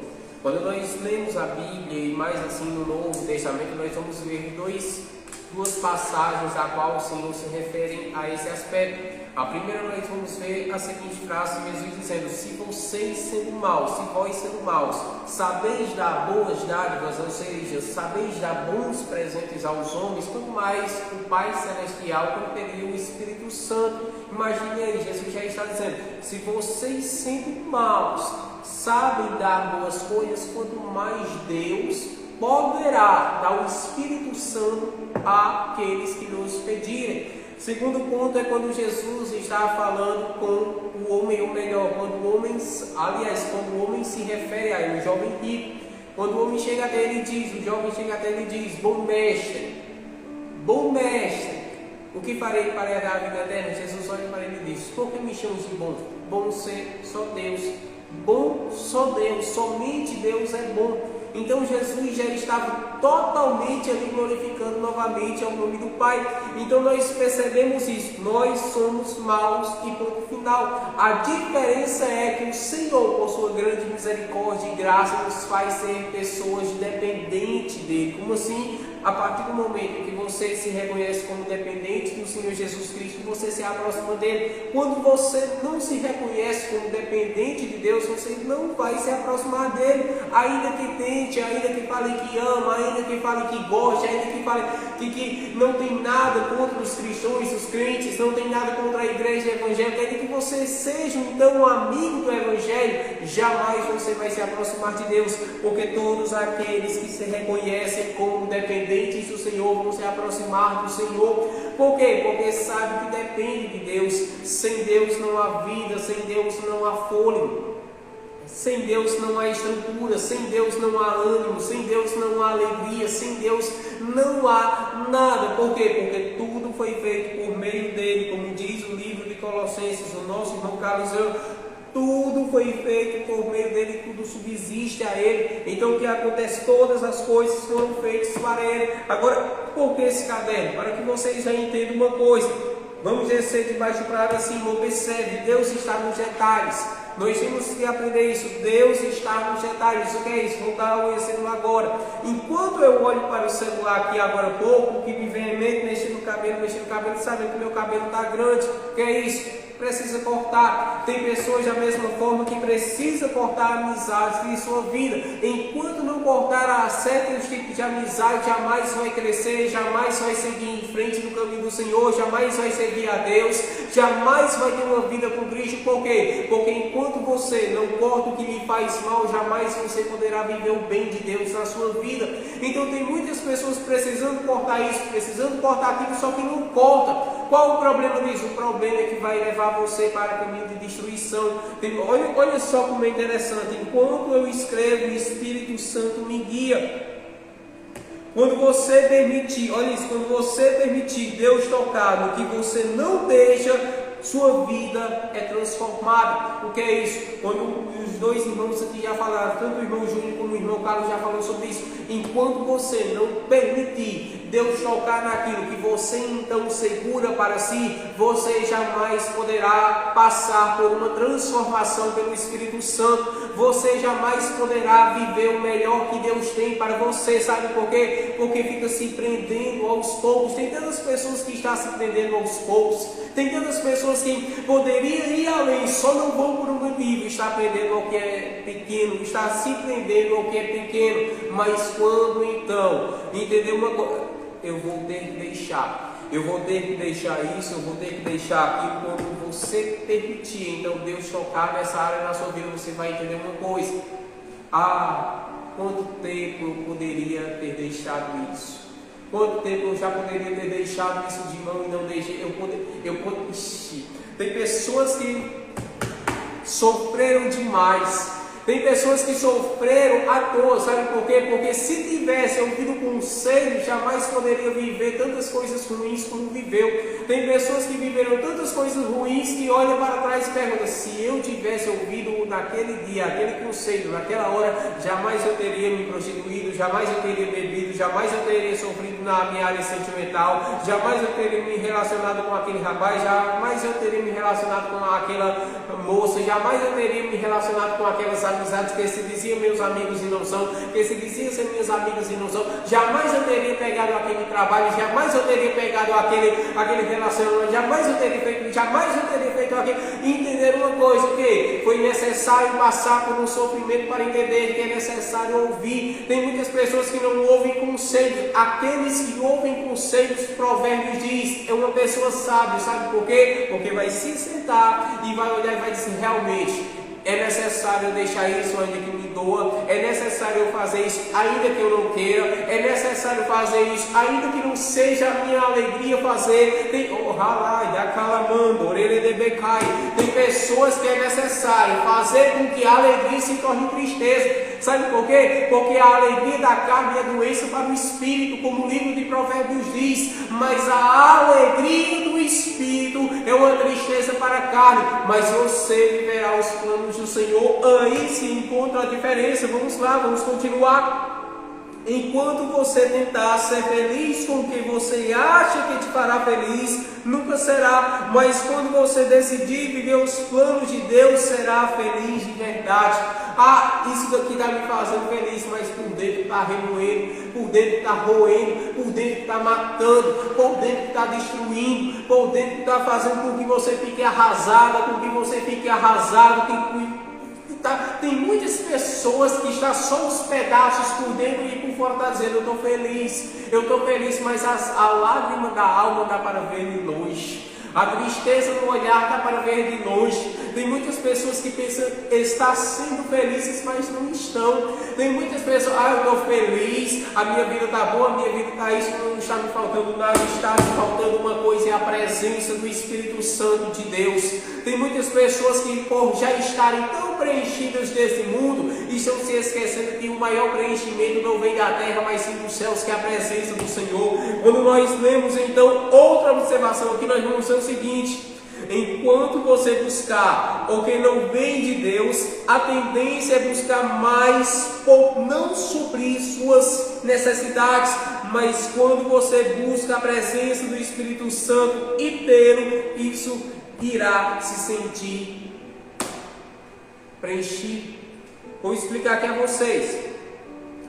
Quando nós lemos a Bíblia e mais assim no Novo Testamento, nós vamos ver duas passagens a qual o Senhor se refere a esse aspecto. A primeira nós vamos ver a seguinte frase, Jesus dizendo: se vocês sendo maus, se vós sendo maus, sabeis dar boas dádivas, ou seja, sabeis dar bons presentes aos homens, quanto mais o Pai Celestial conferir o Espírito Santo. Imagine aí, Jesus já está dizendo: se vocês sendo maus, sabem dar boas coisas, quanto mais Deus poderá dar o Espírito Santo àqueles que nos pedirem. Segundo ponto é quando Jesus está falando com o homem, ou melhor, quando o homem se refere a ele, o jovem rico. Quando o homem chega dele e diz, o jovem chega dele e diz: bom mestre, o que farei para herdar a vida eterna? Jesus olha para ele e diz: por que me chamas de bom? Bom ser só Deus. Bom só Deus, somente Deus é bom. Então Jesus já estava totalmente ali glorificando novamente ao nome do Pai. Então nós percebemos isso, nós somos maus e ponto final. A diferença é que o Senhor, por sua grande misericórdia e graça, nos faz ser pessoas dependentes dele. Como assim? A partir do momento que você se reconhece como dependente do Senhor Jesus Cristo, você se aproxima dele. Quando você não se reconhece como dependente de Deus, você não vai se aproximar dele, ainda que tente, ainda que fale que ama, ainda que fale que gosta, ainda que fale que não tem nada contra os cristãos, os crentes, não tem nada contra a igreja evangélica, ainda que você seja então um amigo do evangelho, jamais você vai se aproximar de Deus, porque todos aqueles que se reconhecem como dependentes do Senhor vão se aproximar do Senhor. Por quê? Porque sabe que depende de Deus. Sem Deus não há vida, sem Deus não há fôlego, sem Deus não há estrutura, sem Deus não há ânimo, sem Deus não há alegria, sem Deus não há nada. Por quê? Porque tudo foi feito por meio dele, como diz o livro de Colossenses, o nosso irmão Carlos. Tudo foi feito por meio dele, tudo subsiste a ele. Então o que acontece? Todas as coisas foram feitas para ele. Agora, por que esse caderno? Para que vocês já entendam uma coisa. Vamos descer de baixo para cima. Observe, Deus está nos detalhes. Nós temos que aprender isso. Deus está nos detalhes. O que é isso? Vou dar um exemplo agora. Enquanto eu olho para o celular aqui agora há pouco, o que me vem em mente, mexendo no cabelo, sabendo que meu cabelo está grande. O que é isso? precisa cortar. Tem pessoas da mesma forma que precisa cortar amizades em sua vida. Enquanto não cortar certos tipos de amizade, jamais vai crescer, jamais vai seguir em frente no caminho do Senhor, jamais vai servir a Deus, jamais vai ter uma vida com Cristo. Por quê? Porque enquanto você não corta o que lhe faz mal, jamais você poderá viver o bem de Deus na sua vida. Então tem muitas pessoas precisando cortar isso, precisando cortar aquilo, só que não corta. Qual o problema disso? O problema é que vai levar você para o caminho de destruição. Olha só como é interessante. Enquanto eu escrevo, o Espírito Santo me guia. Quando você permitir, olha isso, quando você permitir Deus tocar no que você não deixa, sua vida é transformada. O que é isso? Quando os dois irmãos aqui já falaram, tanto o irmão Júnior como o irmão Carlos já falou sobre isso. Enquanto você não permitir Deus tocar naquilo que você então segura para si, você jamais poderá passar por uma transformação pelo Espírito Santo. Você jamais poderá viver o melhor que Deus tem para você. Sabe por quê? Porque fica se prendendo aos poucos. Tem tantas pessoas que estão se prendendo aos poucos. Tem tantas pessoas que poderiam ir além, só não vão por um motivo. Está aprendendo ao que é pequeno, está se prendendo ao que é pequeno. Mas quando então, entendeu uma coisa? Eu vou ter que deixar. Eu vou ter que deixar isso, eu vou ter que deixar aquilo. Quando você permitir, então, Deus tocar nessa área na sua vida, você vai entender uma coisa. Quanto tempo eu poderia ter deixado isso? Quanto tempo eu já poderia ter deixado isso de mão e não deixei? Tem pessoas que sofreram demais. Tem pessoas que sofreram à toa, sabe por quê? Porque se tivesse ouvido conselho, jamais poderia viver tantas coisas ruins como viveu. Tem pessoas que viveram tantas coisas ruins que olham para trás e perguntam: se eu tivesse ouvido naquele dia, aquele conselho, naquela hora, jamais eu teria me prostituído, jamais eu teria bebido, jamais eu teria sofrido na minha área sentimental, jamais eu teria me relacionado com aquele rapaz, jamais eu teria me relacionado com aquela moça, jamais eu teria me relacionado com aquelas amizades que se diziam meus amigos e não são, que se diziam ser minhas amigas e não são. Jamais eu teria pegado aquele trabalho, jamais eu teria pegado aquele relacionamento, jamais eu teria feito aquilo. Entender uma coisa, que foi necessário passar por um sofrimento para entender que é necessário ouvir. Tem muitas pessoas que não ouvem conselhos. Aqueles que ouvem conselhos, Provérbios diz, é uma pessoa sábia. Sabe por quê? Porque vai se sentar e vai olhar e vai dizer: realmente é necessário eu deixar isso ainda que me doa, é necessário eu fazer isso ainda que eu não queira, é necessário fazer isso ainda que não seja a minha alegria fazer. Tem pessoas que é necessário fazer com que a alegria se torne tristeza. Sabe por quê? Porque a alegria da carne é doença para o espírito, como o livro de Provérbios diz, mas a alegria do espírito é uma tristeza para a carne. Mas você viverá os planos do Senhor. Aí se encontra a diferença. Vamos lá, vamos continuar. Enquanto você tentar ser feliz com quem você acha que te fará feliz, nunca será. Mas quando você decidir viver os planos de Deus, será feliz de verdade. Isso daqui está me fazendo feliz, mas por dentro está remoendo, por dentro está roendo, por dentro está matando, por dentro está destruindo, por dentro está fazendo com que você fique arrasada, com que você fique arrasado. Tem muitas pessoas que estão só os pedaços por dentro e por fora está dizendo: eu estou feliz, mas a lágrima da alma dá para ver de longe. A tristeza no olhar dá para ver de longe. Tem muitas pessoas que pensam estar sendo felizes, mas não estão. Tem muitas pessoas: eu estou feliz, a minha vida está boa, a minha vida está isso, não está me faltando nada. Está me faltando uma coisa, é a presença do Espírito Santo de Deus. Tem muitas pessoas que, por já estarem tão preenchidas desse mundo, estão se esquecendo que o maior preenchimento não vem da terra, mas sim dos céus, que é a presença do Senhor. Quando nós lemos então outra observação aqui, nós vamos ser o seguinte: enquanto você buscar o que não vem de Deus, a tendência é buscar mais por não suprir suas necessidades. Mas quando você busca a presença do Espírito Santo e tê-lo, isso irá se sentir preenchido. Vou explicar aqui a vocês.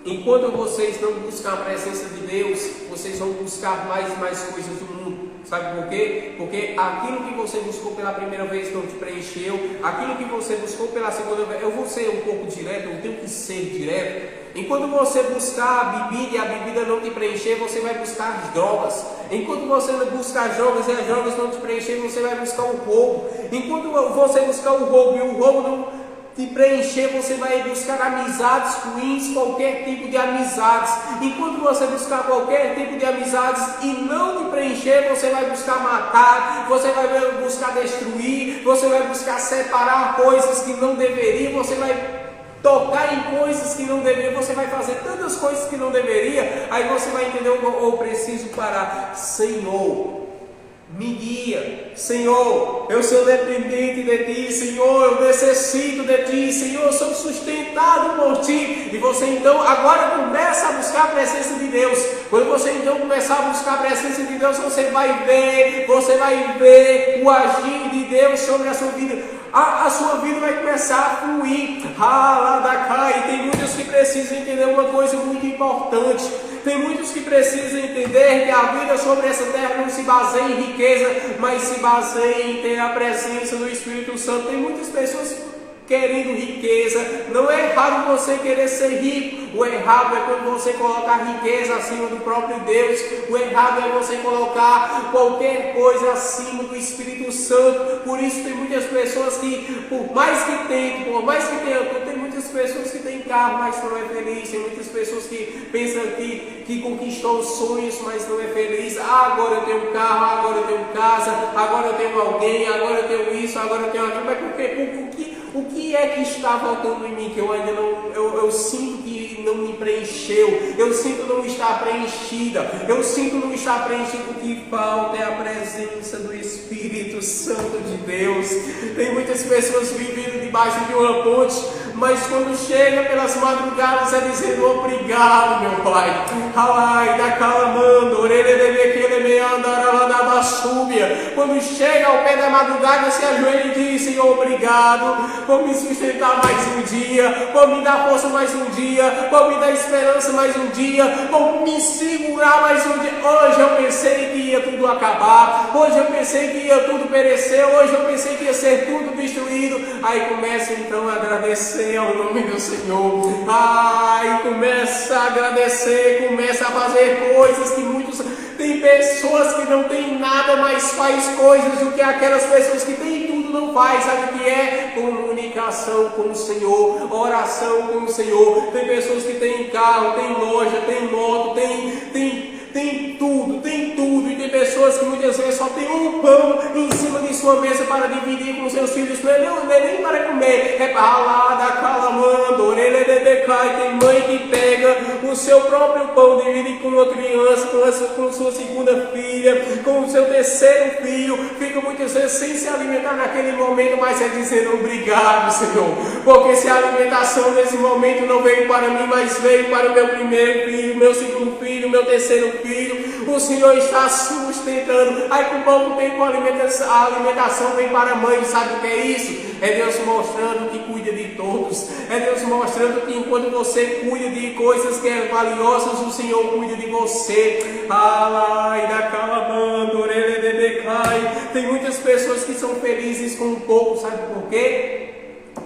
Enquanto vocês não buscam a presença de Deus, vocês vão buscar mais e mais coisas do mundo. Sabe por quê? Porque aquilo que você buscou pela primeira vez não te preencheu, aquilo que você buscou pela segunda vez, eu vou ser um pouco direto, eu tenho que ser direto. Enquanto você buscar a bebida e a bebida não te preencher, você vai buscar as drogas. Enquanto você buscar as drogas e as drogas não te preencher, você vai buscar o roubo. Enquanto você buscar o roubo e o roubo não te preencher, você vai buscar amizades ruins, qualquer tipo de amizades. Enquanto você buscar qualquer tipo de amizades e não te preencher, você vai buscar matar, você vai buscar destruir, você vai buscar separar coisas que não deveriam, você vai tocar em coisas que não deveria, você vai fazer tantas coisas que não deveria. Aí você vai entender, eu preciso parar. Senhor, me guia, Senhor, eu sou dependente de Ti, Senhor, eu necessito de Ti, Senhor, eu sou sustentado por Ti. E você então agora começa a buscar a presença de Deus. Quando você então começar a buscar a presença de Deus, você vai ver o agir de Deus sobre a sua vida. A sua vida vai começar a fluir. E tem muitos que precisam entender uma coisa muito importante. Tem muitos que precisam entender que a vida sobre essa terra não se baseia em riqueza, mas se baseia em ter a presença do Espírito Santo. Tem muitas pessoas querendo riqueza. Não é errado você querer ser rico. O errado é quando você coloca a riqueza acima do próprio Deus. O errado é você colocar qualquer coisa acima do Espírito Santo. Por isso tem muitas pessoas que, por mais que tenham tudo, tem muitas pessoas que têm carro, mas não é feliz. Tem muitas pessoas que pensam que conquistou sonhos, mas não é feliz. Agora eu tenho um carro, agora eu tenho casa, agora eu tenho alguém, agora eu tenho isso, agora eu tenho aquilo. Mas por quê? O que é que está faltando em mim que eu ainda não, eu sinto que não me preencheu, eu sinto não estar preenchida, eu sinto não estar preenchido. O que falta é a presença do Espírito Santo de Deus. Tem muitas pessoas vivendo debaixo de uma ponte, mas quando chega pelas madrugadas é dizendo obrigado, meu Pai. Quando chega ao pé da madrugada, se ajoelha e diz: Senhor, obrigado por me sustentar mais um dia, por me dar força mais um dia, por me dar esperança mais um dia, por me segurar mais um dia. Hoje eu pensei que ia tudo acabar, hoje eu pensei que ia tudo perecer, hoje eu pensei que ia ser tudo destruído. Aí começa então a agradecer ao nome do Senhor. Começa a agradecer, começa a fazer coisas que muitos... Tem pessoas que não têm nada, mas faz coisas do que aquelas pessoas que têm tudo não faz. Sabe o que é? Comunicação com o Senhor, oração com o Senhor. Tem pessoas que têm carro, tem loja, tem moto, tem tudo. E tem pessoas que muitas vezes só tem um pão em cima de sua mesa para dividir com seus filhos. Não é nem para comer, é para lá da calamando, orelha de decai. Tem mãe que pega o seu próprio pão, divide com uma criança, com sua segunda filha, com o seu terceiro filho. Fica muitas vezes sem se alimentar naquele momento, mas é dizendo obrigado, Senhor. Porque se a alimentação nesse momento não veio para mim, mas veio para o meu primeiro filho, meu segundo filho, meu terceiro filho, o Senhor está sustentando. Aí com pouco tempo a alimentação vem para a mãe. Sabe o que é isso? É Deus mostrando que cuida de todos. É Deus mostrando que enquanto você cuida de coisas que é valiosas, o Senhor cuida de você. Tem muitas pessoas que são felizes com pouco. Sabe por quê?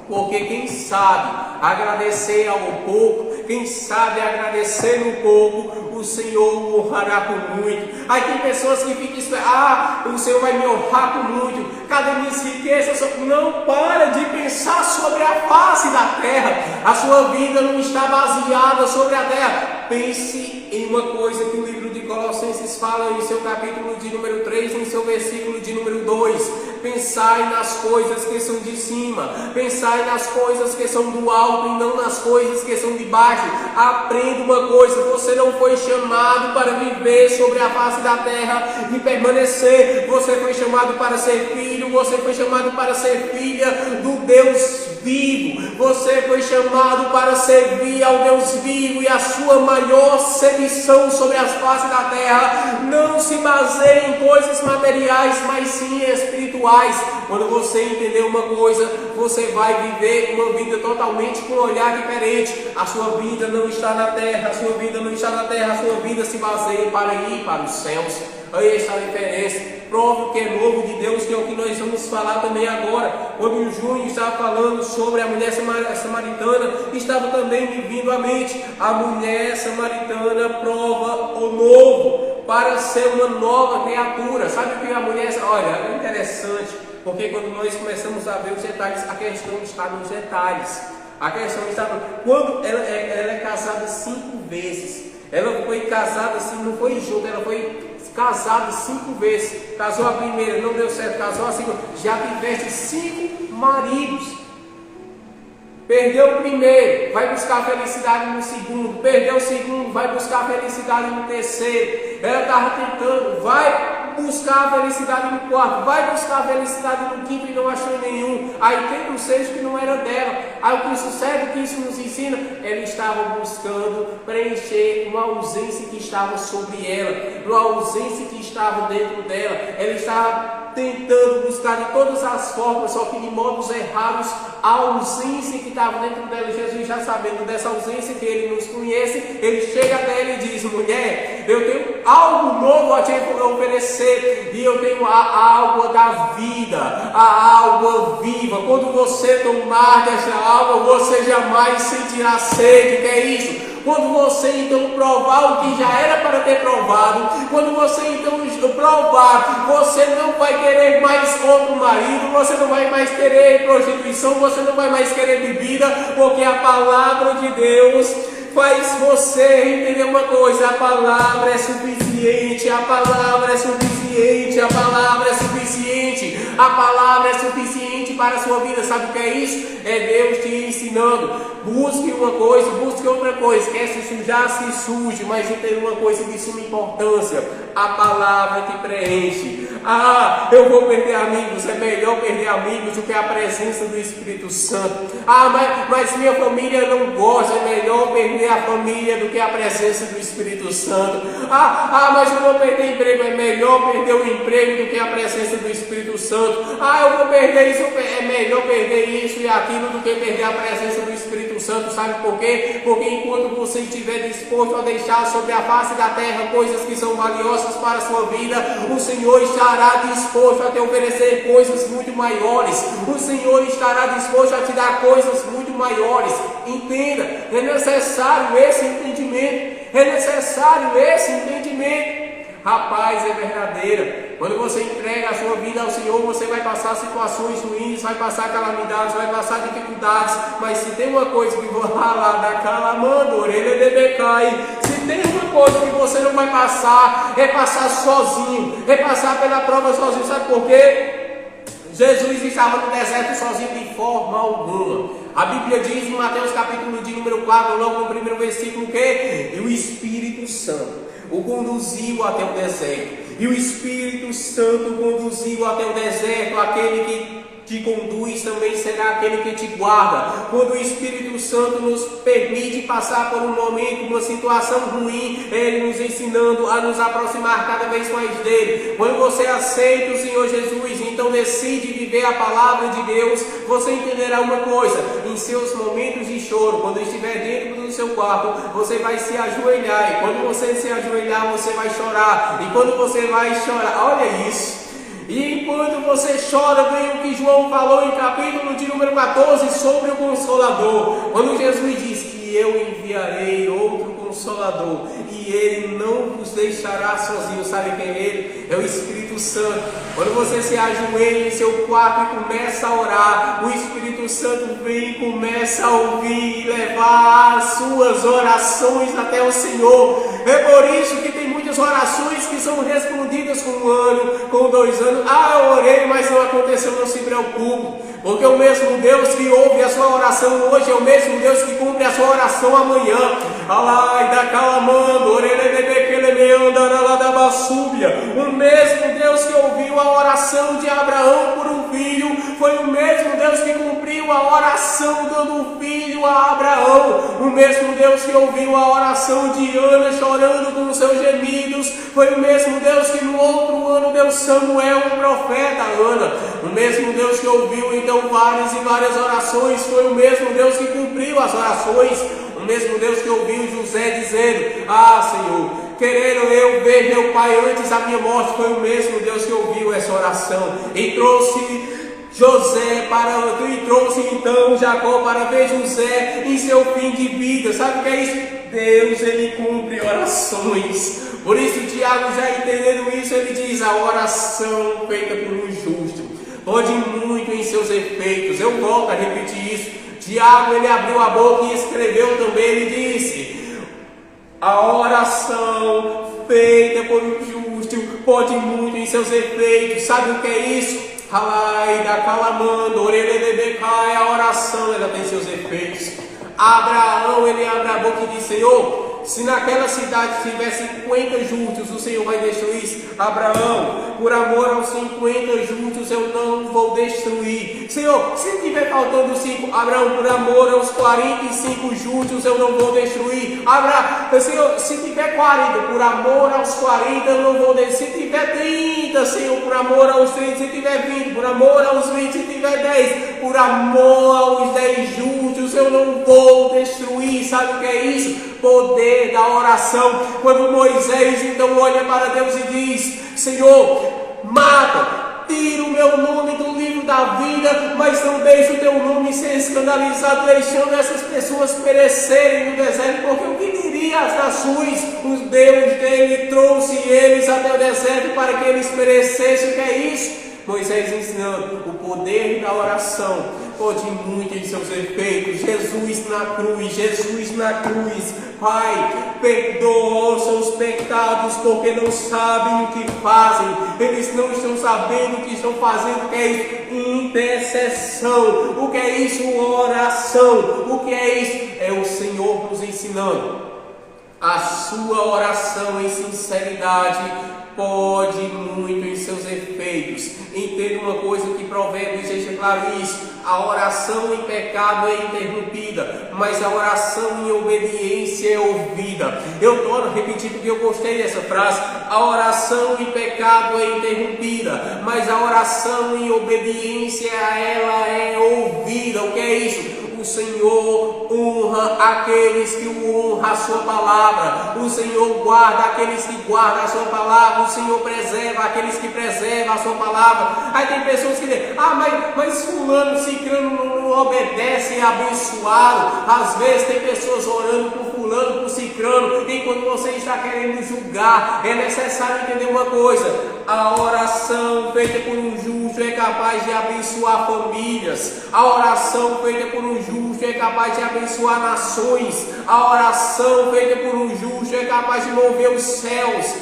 Porque quem sabe agradecer ao pouco, quem sabe agradecer no pouco, o Senhor o honrará com muito. Aí tem pessoas que ficam esperando: o Senhor vai me honrar com muito. Cadê minhas riquezas? Não para de pensar sobre a face da terra. A sua vida não está baseada sobre a terra. Pense em uma coisa que o livro de Colossenses fala em seu capítulo de número 3, em seu versículo de número 2. Pensai nas coisas que são de cima, pensai nas coisas que são do alto e não nas coisas que são de baixo. Aprenda uma coisa: você não foi chamado para viver sobre a face da terra e permanecer. Você foi chamado para ser filho, você foi chamado para ser filha do Deus vivo. Você foi chamado para servir ao Deus vivo, e a sua maior missão sobre as faces da terra não se baseia em coisas materiais, mas sim espirituais. Quando você entender uma coisa, você vai viver uma vida totalmente com um olhar diferente. A sua vida não está na terra, a sua vida não está na terra, a sua vida se baseia para ir para os céus. Aí está a diferença. prove o que é novo de Deus, que é o que nós vamos falar também agora. Quando o Júnior estava falando sobre a mulher samaritana, estava também me vindo à mente: a mulher samaritana prova o novo para ser uma nova criatura. Sabe o que a mulher... Olha, é interessante, porque quando nós começamos a ver os detalhes, a questão está nos detalhes. A questão está quando ela é casada 5 vezes. Ela foi casada assim, não foi junto, ela foi casada 5 vezes. Casou a primeira, não deu certo, casou a segunda. Já tiveste 5 maridos. Perdeu o primeiro, vai buscar felicidade no segundo. Perdeu o segundo, vai buscar felicidade no terceiro. Ela estava tentando, vai buscar a felicidade no quarto, vai buscar a felicidade no quinto e não achou nenhum. Aí tem um sexto que não era dela. Aí o que sucede, o que isso nos ensina? Ela estava buscando preencher uma ausência que estava sobre ela, uma ausência que estava dentro dela. Ela estava tentando buscar de todas as formas, só que de modos errados, a ausência que estava dentro dela. Jesus, já sabendo dessa ausência, que Ele nos conhece, Ele chega até ela e diz: mulher, eu tenho algo novo a te oferecer, e eu tenho a água da vida, a água viva. Quando você tomar dessa água, você jamais sentirá sede. Que é isso? Quando você então provar o que já era para ter provado, quando você então provar, você não vai querer mais outro marido, você não vai mais querer prostituição, você não vai mais querer bebida, porque a palavra de Deus faz você entender uma coisa: a palavra é suficiente, a palavra é suficiente, a palavra é suficiente, a palavra é suficiente para a sua vida. Sabe o que é isso? É Deus te ensinando: busque uma coisa, busque outra coisa. Quer se sujar, se suje, mas tem uma coisa de suma importância: a palavra te preenche. Ah, eu vou perder amigos, é melhor perder amigos do que a presença do Espírito Santo. Ah, mas minha família não gosta, é melhor perder a família do que a presença do Espírito Santo. Mas eu vou perder emprego, é melhor perder o emprego do que a presença do Espírito Santo. Eu vou perder isso, é melhor perder isso e aquilo do que perder a presença do Espírito Santo. Sabe por quê? Porque enquanto você estiver disposto a deixar sobre a face da terra coisas que são valiosas para a sua vida, o Senhor estará disposto a te oferecer coisas muito maiores. O Senhor estará disposto a te dar coisas muito maiores. Entenda, é necessário esse entendimento. É necessário esse entendimento. Rapaz, é verdadeira. Quando você entrega a sua vida ao Senhor, você vai passar situações ruins, vai passar calamidades, vai passar dificuldades. Mas se tem uma coisa que vou ralar da calamando, orelha de becai. Se tem uma coisa que você não vai passar, é passar sozinho, é passar pela prova sozinho. Sabe por quê? Jesus estava no deserto sozinho de forma alguma. A Bíblia diz em Mateus capítulo de número 4, logo no primeiro versículo, que e o Espírito Santo o conduziu até o deserto. E o Espírito Santo conduziu até o deserto. Aquele que te conduz também será aquele que te guarda. Quando o Espírito Santo nos permite passar por um momento, uma situação ruim, é Ele nos ensinando a nos aproximar cada vez mais dEle. Quando você aceita o Senhor Jesus, então decide viver a palavra de Deus, você entenderá uma coisa: em seus momentos de choro, quando estiver dentro do seu quarto, você vai se ajoelhar, e quando você se ajoelhar, você vai chorar, e quando você vai chorar, olha isso. E enquanto você chora, vem o que João falou em capítulo de número 14 sobre o Consolador. Quando Jesus diz que eu enviarei outro Consolador e Ele não vos deixará sozinhos. Sabe quem é Ele? É o Espírito Santo. Quando você se ajoelha em seu quarto e começa a orar, o Espírito Santo vem e começa a ouvir e levar as suas orações até o Senhor. É por isso que tem muitas orações que são respondidas com 1 ano, com 2 anos. Eu orei, mas não aconteceu. Não se preocupe, porque o mesmo Deus que ouve a sua oração hoje é o mesmo Deus que cumpre a sua oração amanhã. O mesmo Deus que ouviu a oração de Abraão por um filho foi o mesmo Deus que cumpriu a oração dando um filho a Abraão. O mesmo Deus que ouviu a oração de Ana chorando com os seus gemidos foi o mesmo Deus que no outro ano deu Samuel, um profeta, a Ana. O mesmo Deus que ouviu então várias e várias orações foi o mesmo Deus que cumpriu as orações. O mesmo Deus que ouviu José dizendo: Senhor, querendo eu ver meu pai antes da minha morte. Foi o mesmo Deus que ouviu essa oração e trouxe José e trouxe então Jacó para ver José em seu fim de vida. Sabe o que é isso? Deus, ele cumpre orações. Por isso Tiago, já entendendo isso, ele diz: a oração feita por um justo pode muito em seus efeitos. Eu volto a repetir isso. Tiago, ele abriu a boca e escreveu também. Ele disse: a oração feita por um justo pode muito em seus efeitos. Sabe o que é isso? A oração, ela tem seus efeitos. Abraão, ele abre a boca e diz: Senhor, se naquela cidade tiver 50 justos, o Senhor vai destruir. Abraão, por amor aos 50 justos, eu não vou destruir. Senhor, se tiver faltando 5, Abraão, por amor aos 45 justos, eu não vou destruir. Abraão, Senhor, se tiver 40, por amor aos 40, eu não vou destruir. Se tiver 30, Senhor, por amor aos 30, se tiver 20, por amor aos 20, se tiver 10, por amor aos 10 justos, eu não vou destruir. Sabe o que é isso? Poder da oração. Quando Moisés então olha para Deus e diz: Senhor, mata, tira o meu nome do livro da vida, mas não deixe o teu nome ser escandalizado, deixando essas pessoas perecerem no deserto, porque o que diria as nações? O Deus dele trouxe eles até o deserto para que eles perecessem. O que é isso? Moisés ensinando o poder da oração pode muito em seus efeitos. Jesus na cruz, Pai, perdoa os seus pecados, porque não sabem o que fazem. Eles não estão sabendo o que estão fazendo. O que é isso? Intercessão. O que é isso? Oração. O que é isso? É o Senhor nos ensinando. A sua oração em sinceridade pode muito em seus efeitos. Entenda uma coisa, que Provérbios deixa claro isso: a oração em pecado é interrompida, mas a oração em obediência é ouvida. Eu torno a repetir porque eu gostei dessa frase. A oração em pecado é interrompida, mas a oração em obediência ela é ouvida. O que é isso? O Senhor honra aqueles que honram a sua palavra. O Senhor guarda aqueles que guardam a sua palavra. O Senhor preserva aqueles que preservam a sua palavra. Aí tem pessoas que dizem: mas fulano, ciclano não obedece, é abençoado. Às vezes tem pessoas orando por fulano, por ciclano, enquanto você está querendo julgar. É necessário entender uma coisa: a oração feita por um justo é capaz de abençoar famílias. A oração feita por um justo é capaz de abençoar nações. A oração feita por um justo é capaz de mover os céus.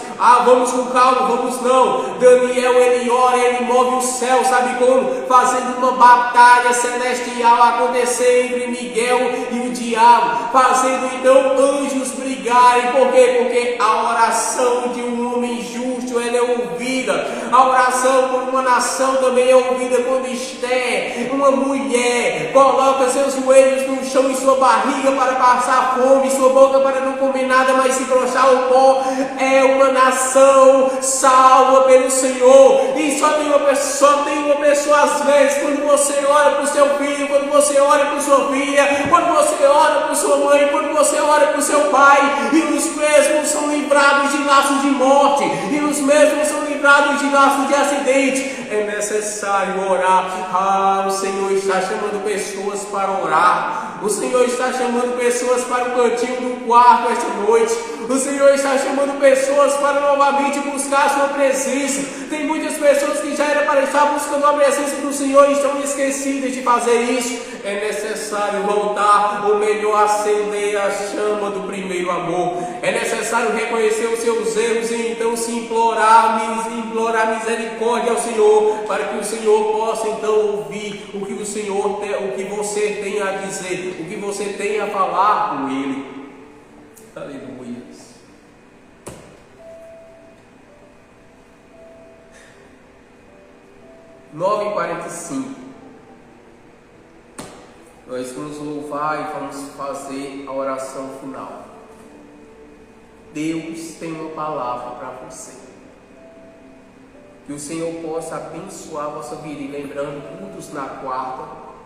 Vamos com calma, vamos não. Daniel, ele ora, ele move o céu, sabe como? Fazendo uma batalha celestial acontecer entre Miguel e o diabo, fazendo então anjos brigarem. Por quê? Porque a oração de um homem justo, ela é ouvida. A oração por uma nação também é ouvida. Quando Esther, uma mulher, coloca seus joelhos no chão e sua barriga para passar fome, sua boca para não comer nada, mas se brochar o pó, é uma nação salva pelo Senhor. E só tem uma pessoa às vezes, quando você ora para o seu filho, quando você ora para sua filha, quando você ora para sua mãe, quando você ora para o seu pai, e os mesmos são livrados de laços de morte, e os mesmos são livrados de laços de acidente. É necessário orar. O Senhor está chamando pessoas para orar. O Senhor está chamando pessoas para o cantinho do quarto esta noite. O Senhor está chamando pessoas para novamente buscar a sua presença. Tem muitas pessoas que já era para estar buscando a presença do Senhor e estão esquecidas de fazer isso. É necessário voltar, ou melhor, acender a chama do primeiro amor. É necessário reconhecer os seus erros e então se implorar misericórdia ao Senhor, para que o Senhor possa então ouvir o que o que você tem a dizer, o que você tem a falar com Ele. Aleluia. 9h45. Nós vamos louvar e vamos fazer a oração final. Deus tem uma palavra para você. Que o Senhor possa abençoar a vossa vida. E lembrando, cultos na quarta,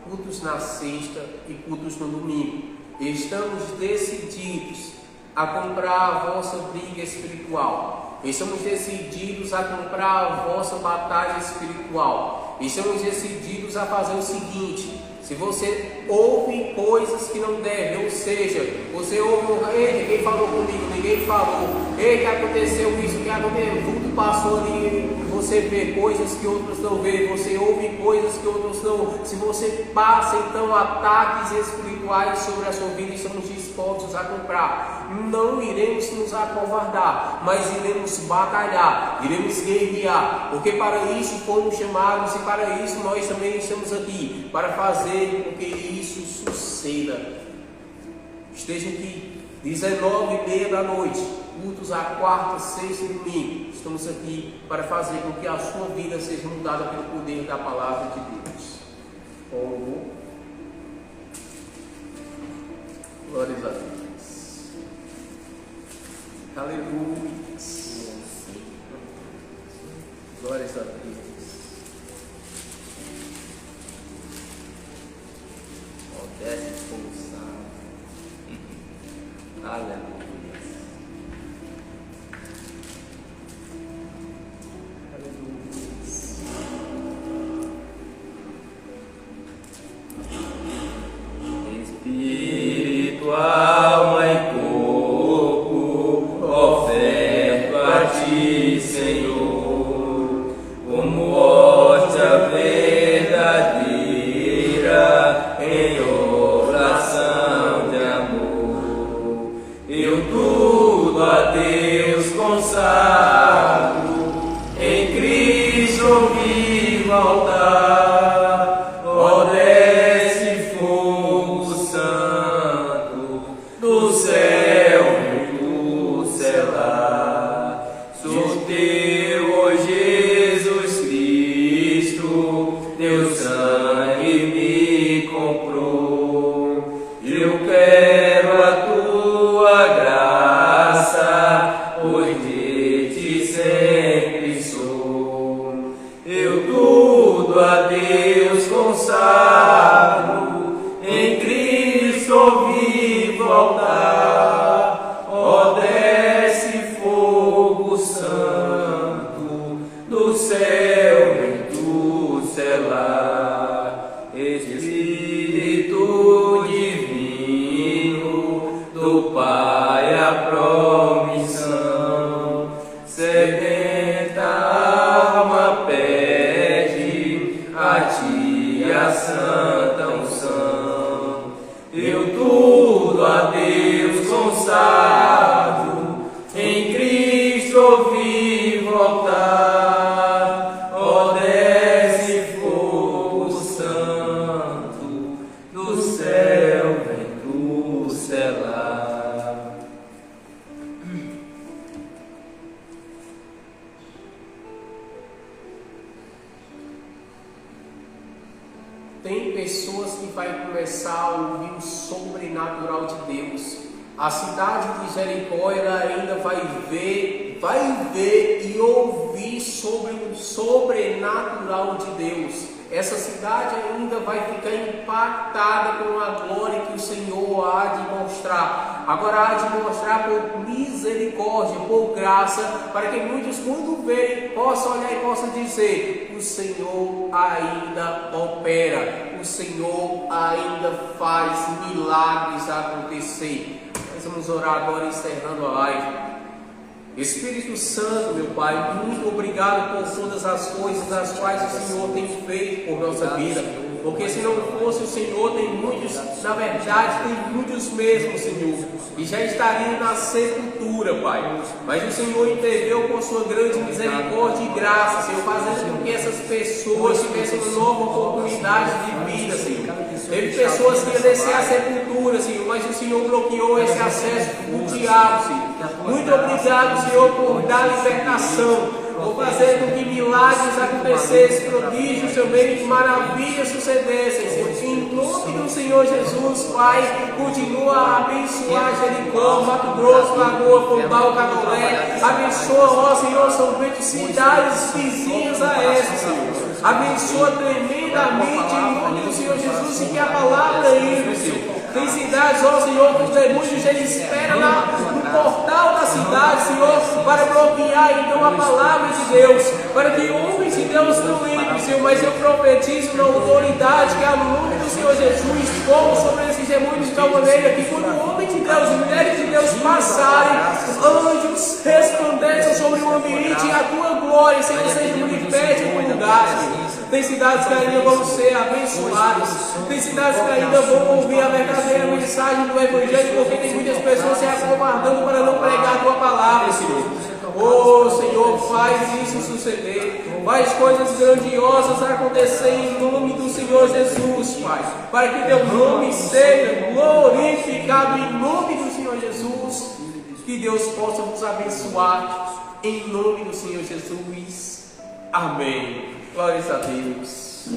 cultos na sexta e cultos no domingo. Estamos decididos a comprar a vossa briga espiritual. Estamos decididos a comprar a vossa batalha espiritual. Estamos decididos a fazer o seguinte: se você ouve coisas que não deve, ou seja, você ouve, ei, ninguém falou comigo, ninguém falou, ei, que aconteceu isso, que aconteceu, tudo passou ali, você vê coisas que outros não veem, você ouve coisas que outros não. Se você passa então ataques espirituais sobre a sua vida, estamos dispostos a comprar. Não iremos nos acovardar, mas iremos batalhar, iremos guerrear, porque para isso fomos chamados e para isso nós também estamos aqui, para fazer com que isso suceda. Estejam aqui 19h30 da noite, cultos a quarta, sexta e domingo. Estamos aqui para fazer com que a sua vida seja mudada pelo poder da palavra de Deus. Glórias a Deus. Aleluia. Glórias a Deus. Desce expulsão. Aleluia. Espírito, alma e corpo, oferto a ti, Senhor, como hóstia verdadeira em oração de amor. Eu tudo a Deus consagro, em Cristo vivo altar. Ó, desce fogo santo do céu e do celar. Sou teu, ó Jesus Cristo, teu sangue me comprou. Eu quero a tua graça, pois de ti sempre sou. Eu tudo a Deus consagro, em Cristo vivo altar. Ó, desce fogo santo do céu e do celar. Espírito divino do Pai a promissão, sedenta alma pede a ti a santa unção. Eu tudo a Deus consagro, em Cristo vivo altar. Ó, desce fogo santo do céu vem do celar. Tem pessoas que vai começar a ouvir o sobrenatural de Deus. A cidade de Jericó, ela ainda vai ver e ouvir sobre o sobrenatural de Deus. Essa cidade ainda vai ficar impactada com a glória que o Senhor há de mostrar. Agora há de mostrar por misericórdia, por graça, para que muitos, quando verem, possam olhar e possam dizer: o Senhor ainda opera, o Senhor ainda faz milagres acontecer. Nós vamos orar agora, encerrando a live. Espírito Santo, meu Pai, muito obrigado por todas as coisas as quais o Senhor tem feito por nossa vida. Porque se não fosse o Senhor, tem muitos, na verdade, tem muitos mesmo, Senhor, e já estariam na sepultura, Pai. Mas o Senhor interveio com sua grande misericórdia e graça, Senhor, fazendo com que essas pessoas tivessem uma nova oportunidade de vida, Senhor. Teve pessoas que iam descer à sepultura, Senhor, mas o Senhor bloqueou esse acesso do diabo, Senhor. Muito obrigado, Senhor, por dar libertação, por fazer com que milagres acontecessem, prodígios também, maravilhas sucedessem, Senhor. Em nome do Senhor Jesus, Pai, continua a abençoar Jericó, Mato Grosso, Lagoa, Pombal, Canolé. Abençoa, ó Senhor, São Bento, cidades vizinhas a essa, Senhor. Abençoa tremendamente em nome do Senhor Jesus, e que a palavra entre, Senhor. Tem cidades, ó Senhor, que muitos já esperam portal da cidade, Senhor, para bloquear então a palavra de Deus, para que homens de Deus não entrem, Senhor, mas eu profetizo na autoridade que há no nome do Senhor Jesus, como sobre esses demônios de tal maneira que quando homens de Deus, mulheres de Deus passarem, anjos resplandeçam sobre o ambiente e a tua glória, Senhor, seja manifesta em lugares. Tem cidades que ainda vão ser abençoadas. Tem cidades que ainda vão ouvir a verdadeira mensagem do Evangelho, porque tem muitas pessoas se acovardando para não pregar a tua palavra, Senhor. Oh, Senhor, faz isso suceder. Faz coisas grandiosas acontecer em nome do Senhor Jesus, Pai. Para que teu nome seja glorificado em nome do Senhor Jesus. Que Deus possa nos abençoar em nome do Senhor Jesus. Amém. Glórias a Deus.